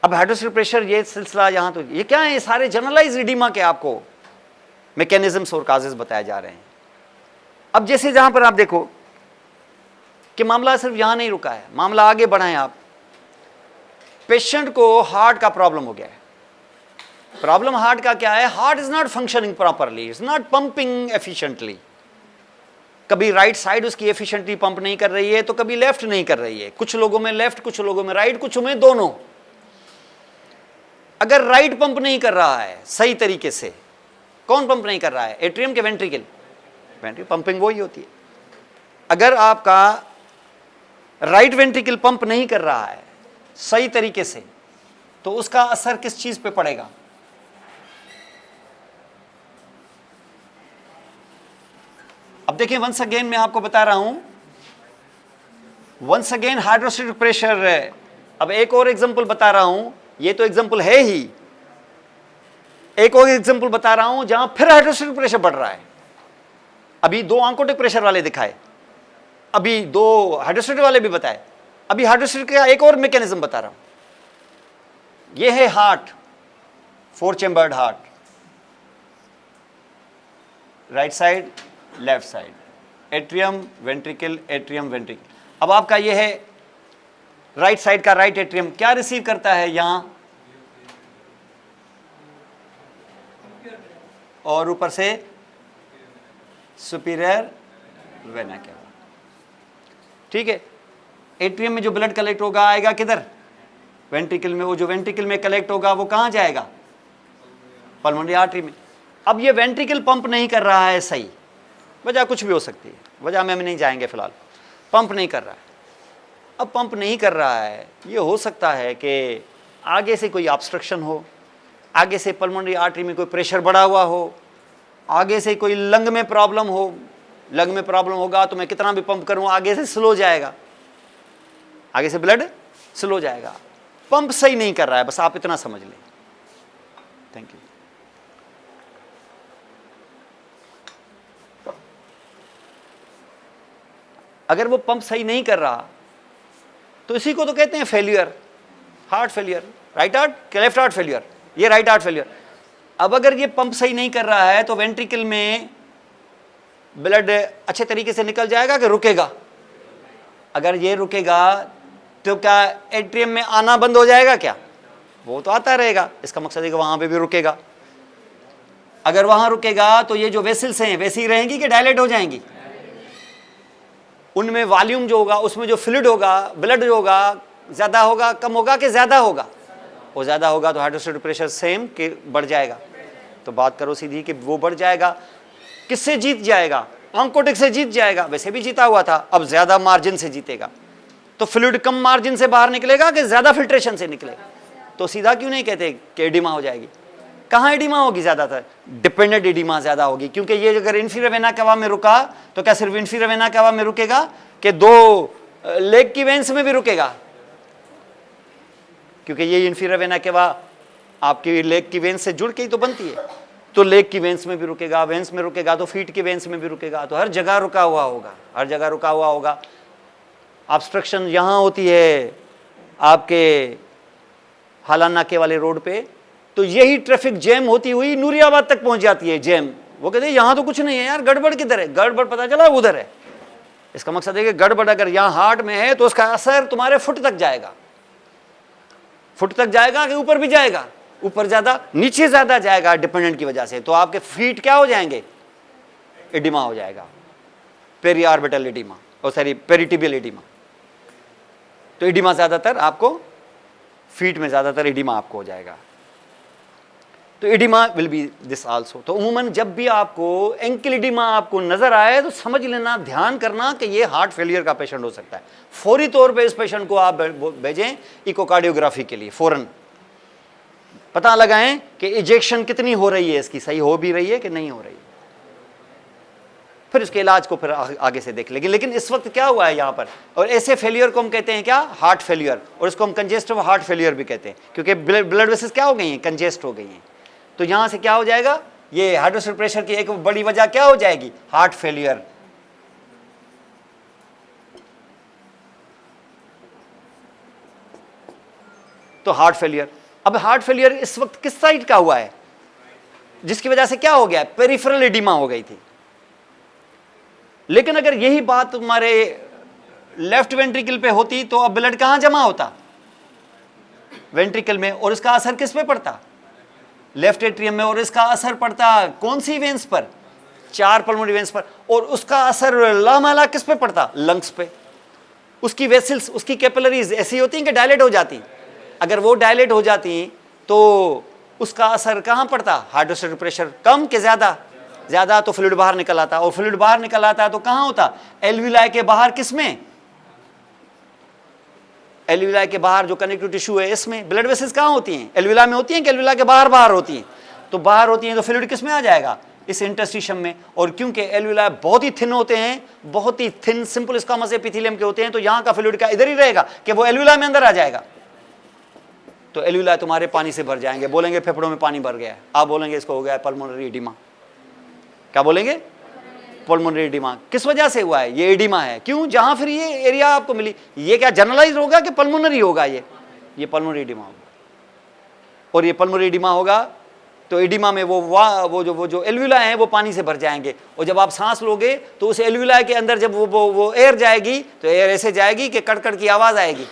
अब हाइड्रोस्टैटिक प्रेशर ये सिलसिला यहाँ, तो ये क्या है? ये सारे जनरलाइज एडिमा के आपको मैकेनिज्म्स और काजेस बताए जा रहे हैं। अब जैसे जहां पर आप देखो कि मामला सिर्फ यहां नहीं रुका है, मामला आगे बढ़ाएं आप। पेशेंट को हार्ट का प्रॉब्लम हो गया है। प्रॉब्लम हार्ट का क्या है? Heart is not functioning properly, is not pumping efficiently. कभी राइट साइड उसकी एफिशिएंटली पंप नहीं कर रही है, तो कभी लेफ्ट नहीं कर रही है। कुछ लोगों में लेफ्ट, कुछ लोगों में राइट, कुछ में दोनों। अगर राइट पंप नहीं कर रहा है सही तरीके से, कौन पंप नहीं कर रहा है? एट्रियम के वेंट्रिकल? वेंट्रिकल पंपिंग वही होती है। अगर आपका राइट वेंट्रिकल पंप नहीं कर रहा है सही तरीके से, तो उसका असर किस चीज पे पड़ेगा? अब देखिए, वंस अगेन मैं आपको बता रहा हूं, वंस अगेन हाइड्रोस्टेटिक प्रेशर। अब एक और एग्जांपल बता रहा हूं, ये तो एग्जांपल है ही, एक और एग्जांपल बता रहा हूं जहां फिर हाइड्रोस्टेटिक प्रेशर बढ़ रहा है। अभी दो आंकोटिक प्रेशर वाले दिखाए, अभी दो हाइड्रोस्टेटिक वाले भी बताए, अभी हाइड्रोस्टेटिक का एक और मैकेनिज्म बता रहा हूं। ये है heart, 4 chambered heart, right side left side, atrium ventricle, atrium ventricle. अब आपका ये है राइट साइड का राइट एट्रियम, क्या रिसीव करता है यहां और ऊपर से सुपीरियर वेना केवा। ठीक है, एट्रियम में जो ब्लड कलेक्ट होगा आएगा किधर? वेंट्रिकल में। वो जो वेंट्रिकल में कलेक्ट होगा वो कहां जाएगा? पल्मोनरी आर्टरी में। अब ये वेंट्रिकल पंप नहीं कर रहा है सही, वजह कुछ भी हो सकती है, वजह में हम नहीं जाएंगे फिलहाल। पंप नहीं कर रहा है। अब पंप नहीं कर रहा है, ये हो सकता है कि आगे से कोई ऑब्स्ट्रक्शन हो, आगे से पल्मोनरी आर्टरी में कोई प्रेशर बढ़ा हुआ हो, आगे से कोई लंग में प्रॉब्लम हो। लंग में प्रॉब्लम होगा तो मैं कितना भी पंप करूं आगे से स्लो जाएगा, आगे से ब्लड स्लो जाएगा। पंप सही नहीं कर रहा है, बस आप इतना समझ लें। Thank you. अगर वो पंप सही नहीं कर रहा तो इसी को तो कहते हैं failure, heart failure, right heart, left heart failure, ये राइट हार्ट फेल्यूर। अब अगर ये पंप सही नहीं कर रहा है तो वेंट्रिकल में ब्लड अच्छे तरीके से निकल जाएगा कि रुकेगा? अगर ये रुकेगा तो क्या एट्रियम में आना बंद हो जाएगा क्या? वो तो आता रहेगा। इसका मकसद है कि वहां पे भी रुकेगा। अगर वहां रुकेगा तो ये जो वेसल्स हैं वैसी रहेंगी कि डायलेट हो जाएंगी? उनमें वॉल्यूम जो होगा, उसमें जो फ्लूइड होगा, ब्लड जो होगा, ज्यादा होगा, कम होगा कि ज्यादा होगा? वो ज्यादा होगा तो हाइड्रोस्टेटिक प्रेशर सेम कि बढ़ जाएगा। तो बात करो सीधी कि वो बढ़ जाएगा। किससे जीत जाएगा? ऑन्कोटिक से जीत जाएगा, वैसे भी जीता हुआ था, अब ज्यादा मार्जिन से जीतेगा। तो फ्लूइड कम मार्जिन से बाहर निकलेगा कि ज्यादा फिल्ट्रेशन से निकलेगा? तो सीधा क्यों नहीं कहते कि एडिमा हो जाएगी? कहाँ एडिमा होगी? ज्यादातर डिपेंडेंट एडिमा ज्यादा होगी, क्योंकि ये अगर इंफीरियर वेना केवा में रुका तो क्या सिर्फ इंफीरियर वेना केवा में रुकेगा कि दो लेग की वेन्स में भी रुकेगा? क्योंकि ये इंफीरियर वेना केवा आपकी लेग की वेन्स से जुड़ के ही तो बनती है, तो लेग की वेन्स में भी रुकेगा, वेन्स में रुकेगा तो फीट की वेन्स में भी रुकेगा, तो हर जगह रुका हुआ होगा, हर जगह रुका हुआ होगा। ऑब्स्ट्रक्शन यहाँ होती है आपके हालान नाके वाले रोड पे, तो यही ट्रैफिक जैम होती हुई नूरियाबाद तक पहुंच जाती है जैम। वो कहते हैं यहाँ तो कुछ नहीं है यार, गड़बड़ किधर है? गड़बड़ पता चला उधर है। इसका मकसद है कि गड़बड़ अगर यहाँ हार्ट में है तो उसका असर तुम्हारे फुट तक जाएगा। फुट तक जाएगा कि ऊपर भी जाएगा? ऊपर ज्यादा, नीचे ज्यादा जाएगा डिपेंडेंट की वजह से। तो आपके फीट क्या हो जाएंगे? एडिमा हो जाएगा, पेरी ऑर्बिटल एडिमा, और सॉरी पेरिटिबियल एडिमा। तो एडिमा ज्यादातर आपको फीट में, ज्यादातर एडिमा आपको हो जाएगा। तो oedema will be this also. तो उमूमन जब भी आपको एंकल एडिमा आपको नजर आए तो समझ लेना, ध्यान करना कि ये हार्ट फेलियर का पेशेंट हो सकता है। फौरी तौर पे इस पेशेंट को आप भेजें इकोकार्डियोग्राफी के लिए, फौरन पता लगाएं कि इजेक्शन कितनी हो रही है, इसकी सही हो भी रही है कि नहीं हो रही है। फिर इसके इलाज को फिर आगे से देख लेंगे। लेकिन इस वक्त क्या हुआ है यहाँ पर, और ऐसे फेलियर को हम कहते हैं क्या? Heart failure. और इसको हम कंजेस्टिव हार्ट फेलियर भी कहते हैं, क्योंकि ब्लड वेसल्स क्या हो गई हैं? कंजेस्ट हो गई हैं। तो यहाँ से क्या हो जाएगा? ये हाइड्रोस्टेटिक प्रेशर की एक बड़ी वजह क्या हो जाएगी? Heart failure. तो हार्ट फेलियर। अब हार्ट फेलियर इस वक्त किस साइड का हुआ है, जिसकी वजह से क्या हो गया? पेरिफेरल एडिमा हो गई थी। लेकिन अगर यही बात तुम्हारे लेफ्ट वेंट्रिकल पे होती तो अब ब्लड कहां जमा होता? वेंट्रिकल में, और इसका असर किस पे पड़ता? लेफ्ट एट्रियम में, और इसका असर पड़ता कौन सी वेन्स पर? 4 पल्मोनरी वेन्स पर, और उसका असर लामाला किस पे पड़ता? लंग्स पे। उसकी वेसल्स, उसकी कैपिलरीज ऐसी होती हैं कि डायलेट हो जाती, अगर वो डायलेट हो जाती तो उसका असर कहां पड़ता? हाइड्रोस्टैटिक प्रेशर कम कि ज्यादा? ज्यादा, तो फ्लूइड बाहर निकल आता, और फ्लूइड बाहर निकल आता तो कहां होता? एल्विलाई के बाहर, किसमें? एल्विलाई के बाहर जो कनेक्टिव टिश्यू है इसमें। ब्लड वेसल्स कहां होती हैं? एल्विला में होती हैं कि एल्विला के बाहर बाहर होती हैं? तो बाहर होती हैं, तो फ्लूइड किसमें आ जाएगा? इस इंटरस्टिशियम में। और क्योंकि एल्विला बहुत ही थिन होते हैं, बहुत ही थिन सिंपल स्क्वामस एपिथेलियम के होते हैं, तो यहां का फ्लूइड का इधर ही रहेगा कि वो एल्विला में अंदर आ जाएगा। तो एल्विला तुम्हारे पानी से भर जाएंगे। बोलेंगे फेफड़ों में पानी भर गया है, आप बोलेंगे इसको हो गया है पल्मोनरी एडिमा। क्या बोलेंगे? Pulmonary oedema. किस वजह से हुआ है? ये एडिमा है। क्यों? जहां फिर ये एरिया आपको मिली, ये क्या जनरलाइज होगा कि पल्मोनरी होगा? ये पल्मोनरी एडिमा होगा। और ये पल्मोनरी एडिमा होगा तो एडिमा में वो जो एल्विला है वो पानी से भर जाएंगे, और जब आप सांस लोगे तो उस एल्विला के अंदर जब वो एयर जाएगी तो एयर ऐसे जाएगी कि कड़कड़ की आवाज आएगी।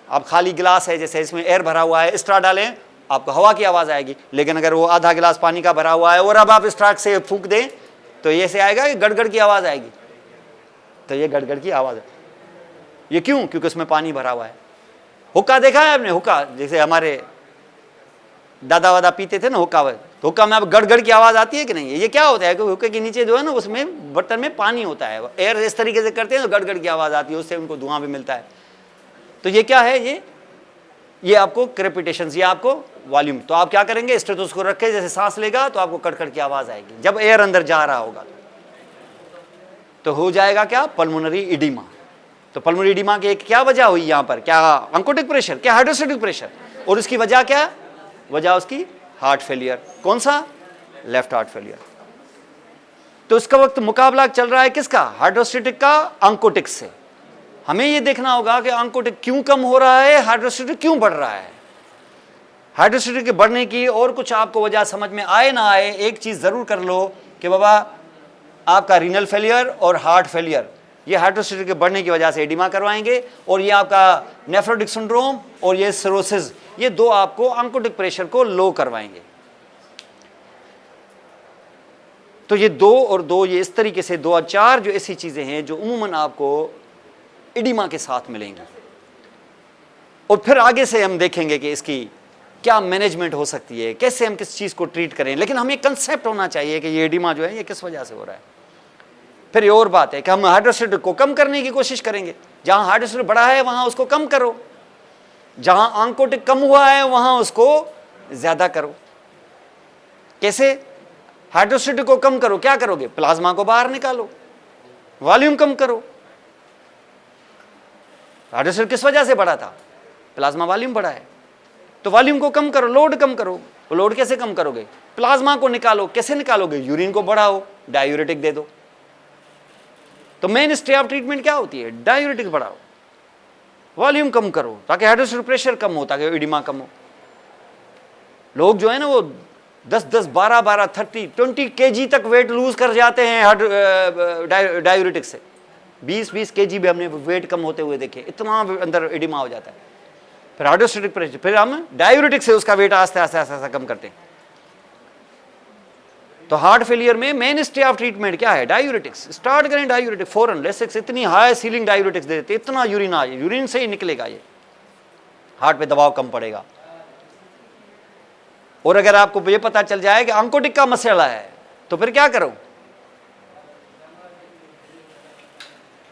आप खाली गिलास है, जैसे इसमें एयर भरा हुआ है, स्ट्रा डालें, आपको हवा की आवाज आएगी। लेकिन अगर वो आधा गिलास पानी का भरा हुआ है और अब आप स्ट्राक से फूंक दें तो ये से आएगा कि गड़गड़ की आवाज आएगी। तो ये गड़गड़ की आवाज है। ये क्यों? क्योंकि उसमें पानी भरा हुआ है। हुक्का देखा है आपने? हुक्का जैसे हमारे दादा वादा पीते थे ना, हुक्का, तो हुक्का में अब गड़गड़ की आवाज आती है कि नहीं? ये क्या होता है कि हुक्के के नीचे जो है ना, उसमें बर्तन में पानी होता है, एयर इस तरीके से करते हैं तो गड़गड़ की आवाज आती है, उससे उनको धुआं भी मिलता है। तो ये क्या है? ये आपको क्रेपिटेशन, ये आपको वॉल्यूम। तो आप क्या करेंगे? स्टेथोस्कोप रख के जैसे सांस लेगा तो आपको कड़कड़ की आवाज आएगी जब एयर अंदर जा रहा होगा, तो हो जाएगा क्या? Pulmonary oedema. तो पल्मोनरी एडिमा की क्या वजह हुई यहाँ पर? क्या अंकोटिक प्रेशर, क्या हाइड्रोस्टैटिक प्रेशर? और उसकी वजह क्या? वजह उसकी हार्ट फेलियर। कौन सा? Left heart failure. तो इसका वक्त मुकाबला चल रहा है किसका? हाइड्रोस्टैटिक का अंकोटिक से। हमें यह देखना होगा कि अंकोटिक क्यों कम हो रहा है, हाइड्रोस्टैटिक क्यों बढ़ रहा है। हाइड्रोस्टैटिक के बढ़ने की और कुछ आपको वजह समझ में आए ना आए, एक चीज जरूर कर लो कि बाबा आपका रीनल फेलियर और हार्ट फेलियर ये हाइड्रोस्टैटिक के बढ़ने की वजह से एडिमा करवाएंगे, और ये आपका नेफ्रोटिक सिंड्रोम और ये सिरोसिस, ये दो आपको अंकोटिक प्रेशर को लो करवाएंगे। तो ये 2 और 2 ये इस तरीके से 2 और 4 जो ऐसी चीजें हैं जो उम्मूमन आपको एडिमा के साथ मिलेंगी। और फिर आगे से हम देखेंगे कि इसकी क्या मैनेजमेंट हो सकती है, कैसे हम किस चीज को ट्रीट करें। लेकिन हमें कंसेप्ट होना चाहिए कि ये एडिमा जो है ये किस वजह से हो रहा है। फिर ये और बात है कि हम हाइड्रोस्टैटिक को कम करने की कोशिश करेंगे। जहां हाइड्रोस्टैटिक बढ़ा है वहां उसको कम करो, जहां अंकोटिक कम हुआ है वहां उसको ज्यादा करो। कैसे? हाइड्रोस्टैटिक को कम करो, क्या करोगे? प्लाज्मा को बाहर निकालो, वॉल्यूम कम करो। हाइड्रोस्टैटिक किस वजह से बढ़ा था? प्लाज्मा वॉल्यूम बढ़ा है, तो वॉल्यूम को कम करो, लोड कम करो। लोड कैसे कम करोगे? प्लाज्मा को निकालो। कैसे निकालोगे? यूरिन को बढ़ाओ, डायूरेटिक दे दो। तो मेन स्टे ऑफ ट्रीटमेंट क्या होती है? डायूरेटिक बढ़ाओ, वॉल्यूम कम करो, ताकि हाइड्रोस्टैटिक प्रेशर कम हो, ताकि एडिमा कम हो। लोग जो है ना वो 10-10, 12-12, 30-20 केजी तक वेट लूज कर जाते हैं डायूरेटिक से। 20-20 केजी भी हमने वेट कम होते हुए देखे, इतना अंदर एडिमा हो जाता है। फिर हाइड्रोस्टैटिक प्रेशर, फिर हम डायूरेटिक से उसका वेट आस्ते आस्ते आस्ते आस्ते कम करते हैं। तो हार्ट फेलियर में मेन स्टे ऑफ ट्रीटमेंट क्या है? डायूरेटिक्स। स्टार्ट करें डायूरेटिक फौरन। लेसिक्स इतनी हाई सीलिंग डायूरेटिक्स दे देते, इतना यूरिन आ, यूरिन से ही निकलेगा, ये हार्ट पे दबाव कम पड़ेगा। और अगर आपको ये पता चल जाए कि अंकोटिक का मसला है तो फिर क्या करो?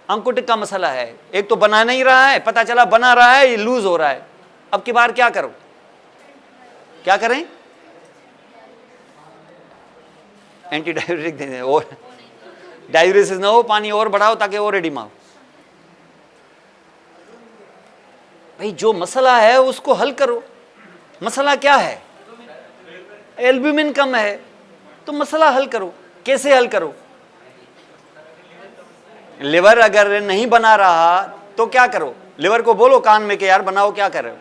अंकोटिक का मसला है, एक तो बना नहीं रहा है, पता चला बना रहा है, ये लूज हो रहा है। अब की बार क्या करो? क्या करें? एंटी डायूरेटिक दे दें, और डायूरेसिस ना हो, पानी और बढ़ाओ ताकि और एडिमा हो। भाई जो मसला है उसको हल करो। मसला क्या है? एल्ब्यूमिन कम है, तो मसला हल करो। कैसे हल करो? लिवर अगर नहीं बना रहा तो क्या करो? लिवर को बोलो कान में कि यार बनाओ, क्या कर रहे हो?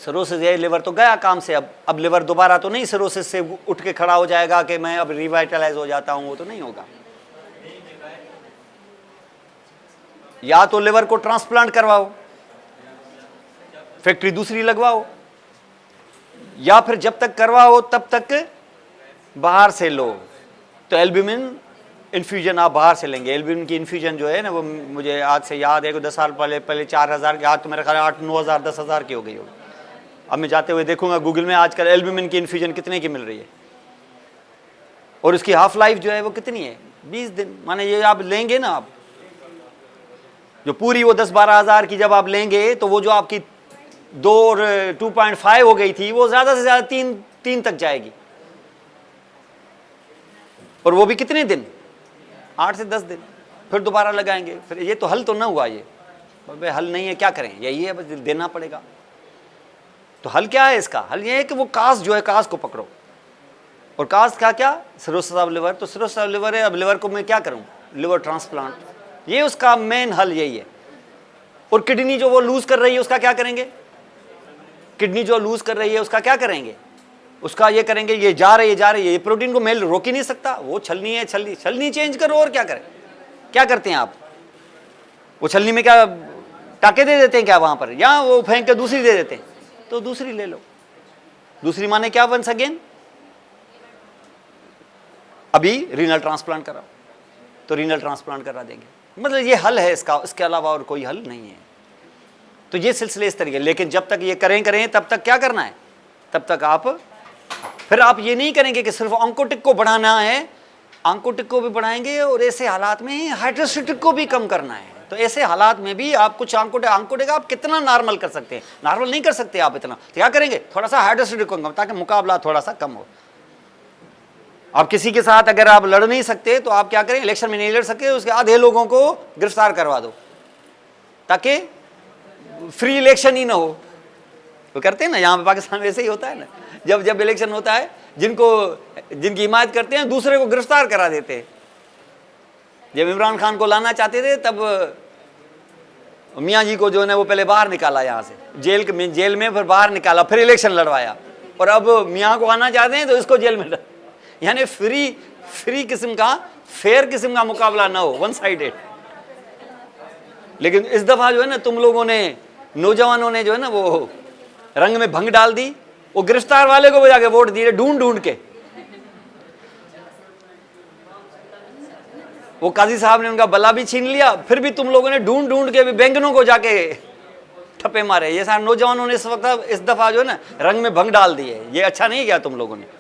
सिरोसिस है, लिवर तो गया काम से, अब लिवर दोबारा तो नहीं सिरोसिस से उठ के खड़ा हो जाएगा कि मैं अब रिवाइटलाइज हो जाता हूं, वो तो नहीं होगा। या तो लिवर को ट्रांसप्लांट करवाओ, फैक्ट्री दूसरी लगवाओ, या फिर जब तक करवाओ तब तक बाहर से लो। तो एल्ब्यूमिन इन्फ्यूजन आप बाहर से लेंगे। एल्ब्यूमिन की इन्फ्यूजन जो है ना, वो मुझे आज से याद है कि 10 साल पहले 4000 के, आज तो मेरा ख्याल 8-9 हज़ार 10,000 की हो गई होगी। अब मैं जाते हुए देखूंगा गूगल में आजकल एल्ब्यूमिन की इन्फ्यूजन कितने की मिल रही है, और उसकी हाफ लाइफ जो है वो कितनी है, 20 दिन। माने ये आप लेंगे ना, आप जो पूरी वो 10-12 हज़ार की जब आप लेंगे, तो वो जो आपकी 2 और 2.5 हो गई थी, वो ज्यादा से ज्यादा 3 तक जाएगी, और वो भी कितने दिन, 8 से 10 दिन, फिर दोबारा लगाएंगे। फिर ये तो हल तो ना हुआ, ये भाई हल नहीं है, क्या करें, यही है, बस देना पड़ेगा। तो हल क्या है इसका? हल ये है कि वो काज जो है, काज को पकड़ो। और काज क्या क्या, सिरोसिस ऑफ लिवर, तो सिरोसिस ऑफ लिवर है, अब लिवर को मैं क्या करूं, लिवर ट्रांसप्लांट, ये उसका मेन हल यही है। और किडनी जो वो लूज कर रही है, उसका क्या करेंगे, किडनी जो लूज कर रही है उसका क्या करेंगे, उसका ये करेंगे, ये जा रही है, ये प्रोटीन को मेल रोक ही नहीं सकता, वो छलनी है, छलनी चेंज करो, और क्या करें, क्या करते हैं आप, वो छलनी में क्या टाके दे देते हैं क्या वहां पर, या वो फेंक के दूसरी दे देते हैं, तो दूसरी ले लो। दूसरी माने क्या, वंस अगेन अभी रीनल ट्रांसप्लांट कराओ, तो रीनल ट्रांसप्लांट करा देंगे। मतलब ये हल है इसका, इसके अलावा और कोई हल नहीं है। तो ये सिलसिले इस तरीके। लेकिन जब तक ये करें तब तक क्या करना है, तब तक आप फिर आप ये नहीं करेंगे कि सिर्फ ऑन्कोटिक को बढ़ाना है, ऑन्कोटिक को भी बढ़ाएंगे, और ऐसे हालात में हाइड्रोसिटिक को भी कम करना है। तो ऐसे हालात में भी आप कुछ ऑन्कोटिक आप कितना नॉर्मल कर सकते हैं, नॉर्मल नहीं कर सकते आप इतना, तो क्या करेंगे, थोड़ा सा हाइड्रोसिटिक को कम, ताकि मुकाबला थोड़ा सा कम हो। आप किसी के साथ अगर आप लड़ नहीं सकते, तो आप क्या करें, इलेक्शन में नहीं लड़ सकते, उसके आधे लोगों को गिरफ्तार करवा दो, ताकि फ्री इलेक्शन ही ना हो। वो करते हैं ना, यहाँ पे पाकिस्तान में ऐसे ही होता है ना, जब इलेक्शन होता है, जिनकी हिमायत करते हैं दूसरे को गिरफ्तार करा देते हैं। जब इमरान खान को लाना चाहते थे, तब मियाँ जी को जो है ना, वो पहले बाहर निकाला यहाँ से, जेल में फिर बाहर निकाला, फिर इलेक्शन लड़वाया, और अब मियाँ को आना चाहते हैं तो इसको जेल में, यानी फ्री किस्म का, फेयर किस्म का मुकाबला ना हो, वन साइडेड। लेकिन इस दफा जो है ना, तुम लोगों ने, नौजवानों ने जो है ना, वो रंग में भंग डाल दी, वो गिरफ्तार वाले को बजा के वोट दिए ढूंढ के। वो काजी साहब ने उनका बला भी छीन लिया, फिर भी तुम लोगों ने ढूंढ के भी बैंगनों को जाके ठप्पे मारे। ये सारे नौजवानों ने इस दफा जो है ना, रंग में भंग डाल दिए। ये अच्छा नहीं किया तुम लोगों ने।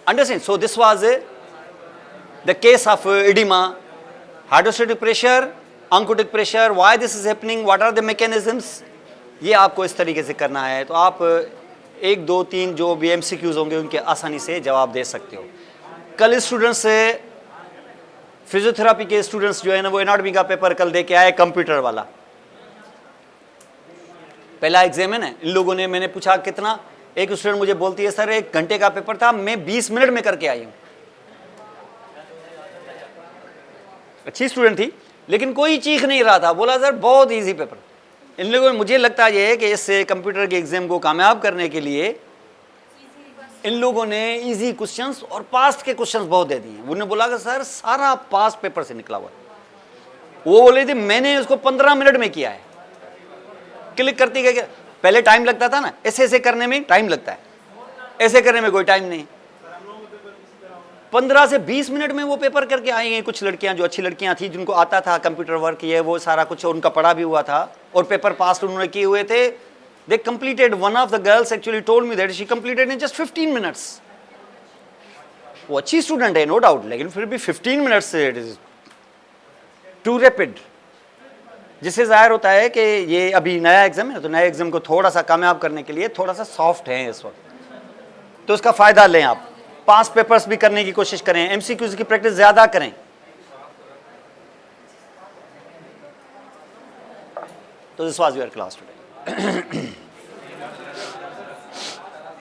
Understand? So this was the case of edema, hydrostatic pressure, oncotic pressure. Why this is happening? What are the mechanisms? ये आपको इस तरीके से करना है, तो आप 1, 2, 3 जो भी MCQs होंगे उनके आसानी से जवाब दे सकते हो। कल स्टूडेंट्स से फिजियोथेरापी के स्टूडेंट्स जो है ना, वो एनाटॉमी का पेपर कल दे के आए, कंप्यूटर वाला। पहला एग्जाम है ना, इन लोगों ने, मैंने पूछा कितना, एक स्टूडेंट मुझे बोलती है सर 1 घंटे का पेपर था, मैं 20 मिनट में करके आई हूं। अच्छी स्टूडेंट थी, लेकिन कोई चीख नहीं रहा था, बोला सर बहुत इजी पेपर। इन लोगों ने, मुझे लगता है कि इस कंप्यूटर के एग्जाम को कामयाब करने के लिए इन लोगों ने इजी क्वेश्चंस और पास्ट के क्वेश्चंस बहुत दे दिए। उन्होंने बोला कि सर सारा पास्ट पेपर से निकला हुआ। वो बोले थे मैंने उसको 15 मिनट में किया है, क्लिक करती गए। पहले टाइम लगता था ना, ऐसे करने में टाइम लगता है, ऐसे करने में कोई टाइम नहीं। 15 से 20 मिनट में वो पेपर करके आई हैं। कुछ लड़कियां जो अच्छी लड़कियां थी, जिनको आता था कंप्यूटर वर्क, ये वो सारा कुछ उनका पढ़ा भी हुआ था और पेपर पास उन्होंने किए हुए थे। दे completed, one of the girls actually told me that she completed in just 15 minutes. वो अच्छी स्टूडेंट है, नो डाउट, लेकिन फिर भी 15 मिनट्स से इट इज टू रैपिड, जिससे जाहिर होता है कि ये अभी नया एग्जाम है, तो नए एग्जाम को थोड़ा सा कामयाब करने के लिए थोड़ा सा सॉफ्ट है इस वक्त, तो उसका फायदा लें आप। पास पेपर्स भी करने की कोशिश करें, एमसीक्यूज की प्रैक्टिस ज्यादा करें। तो this was your class today.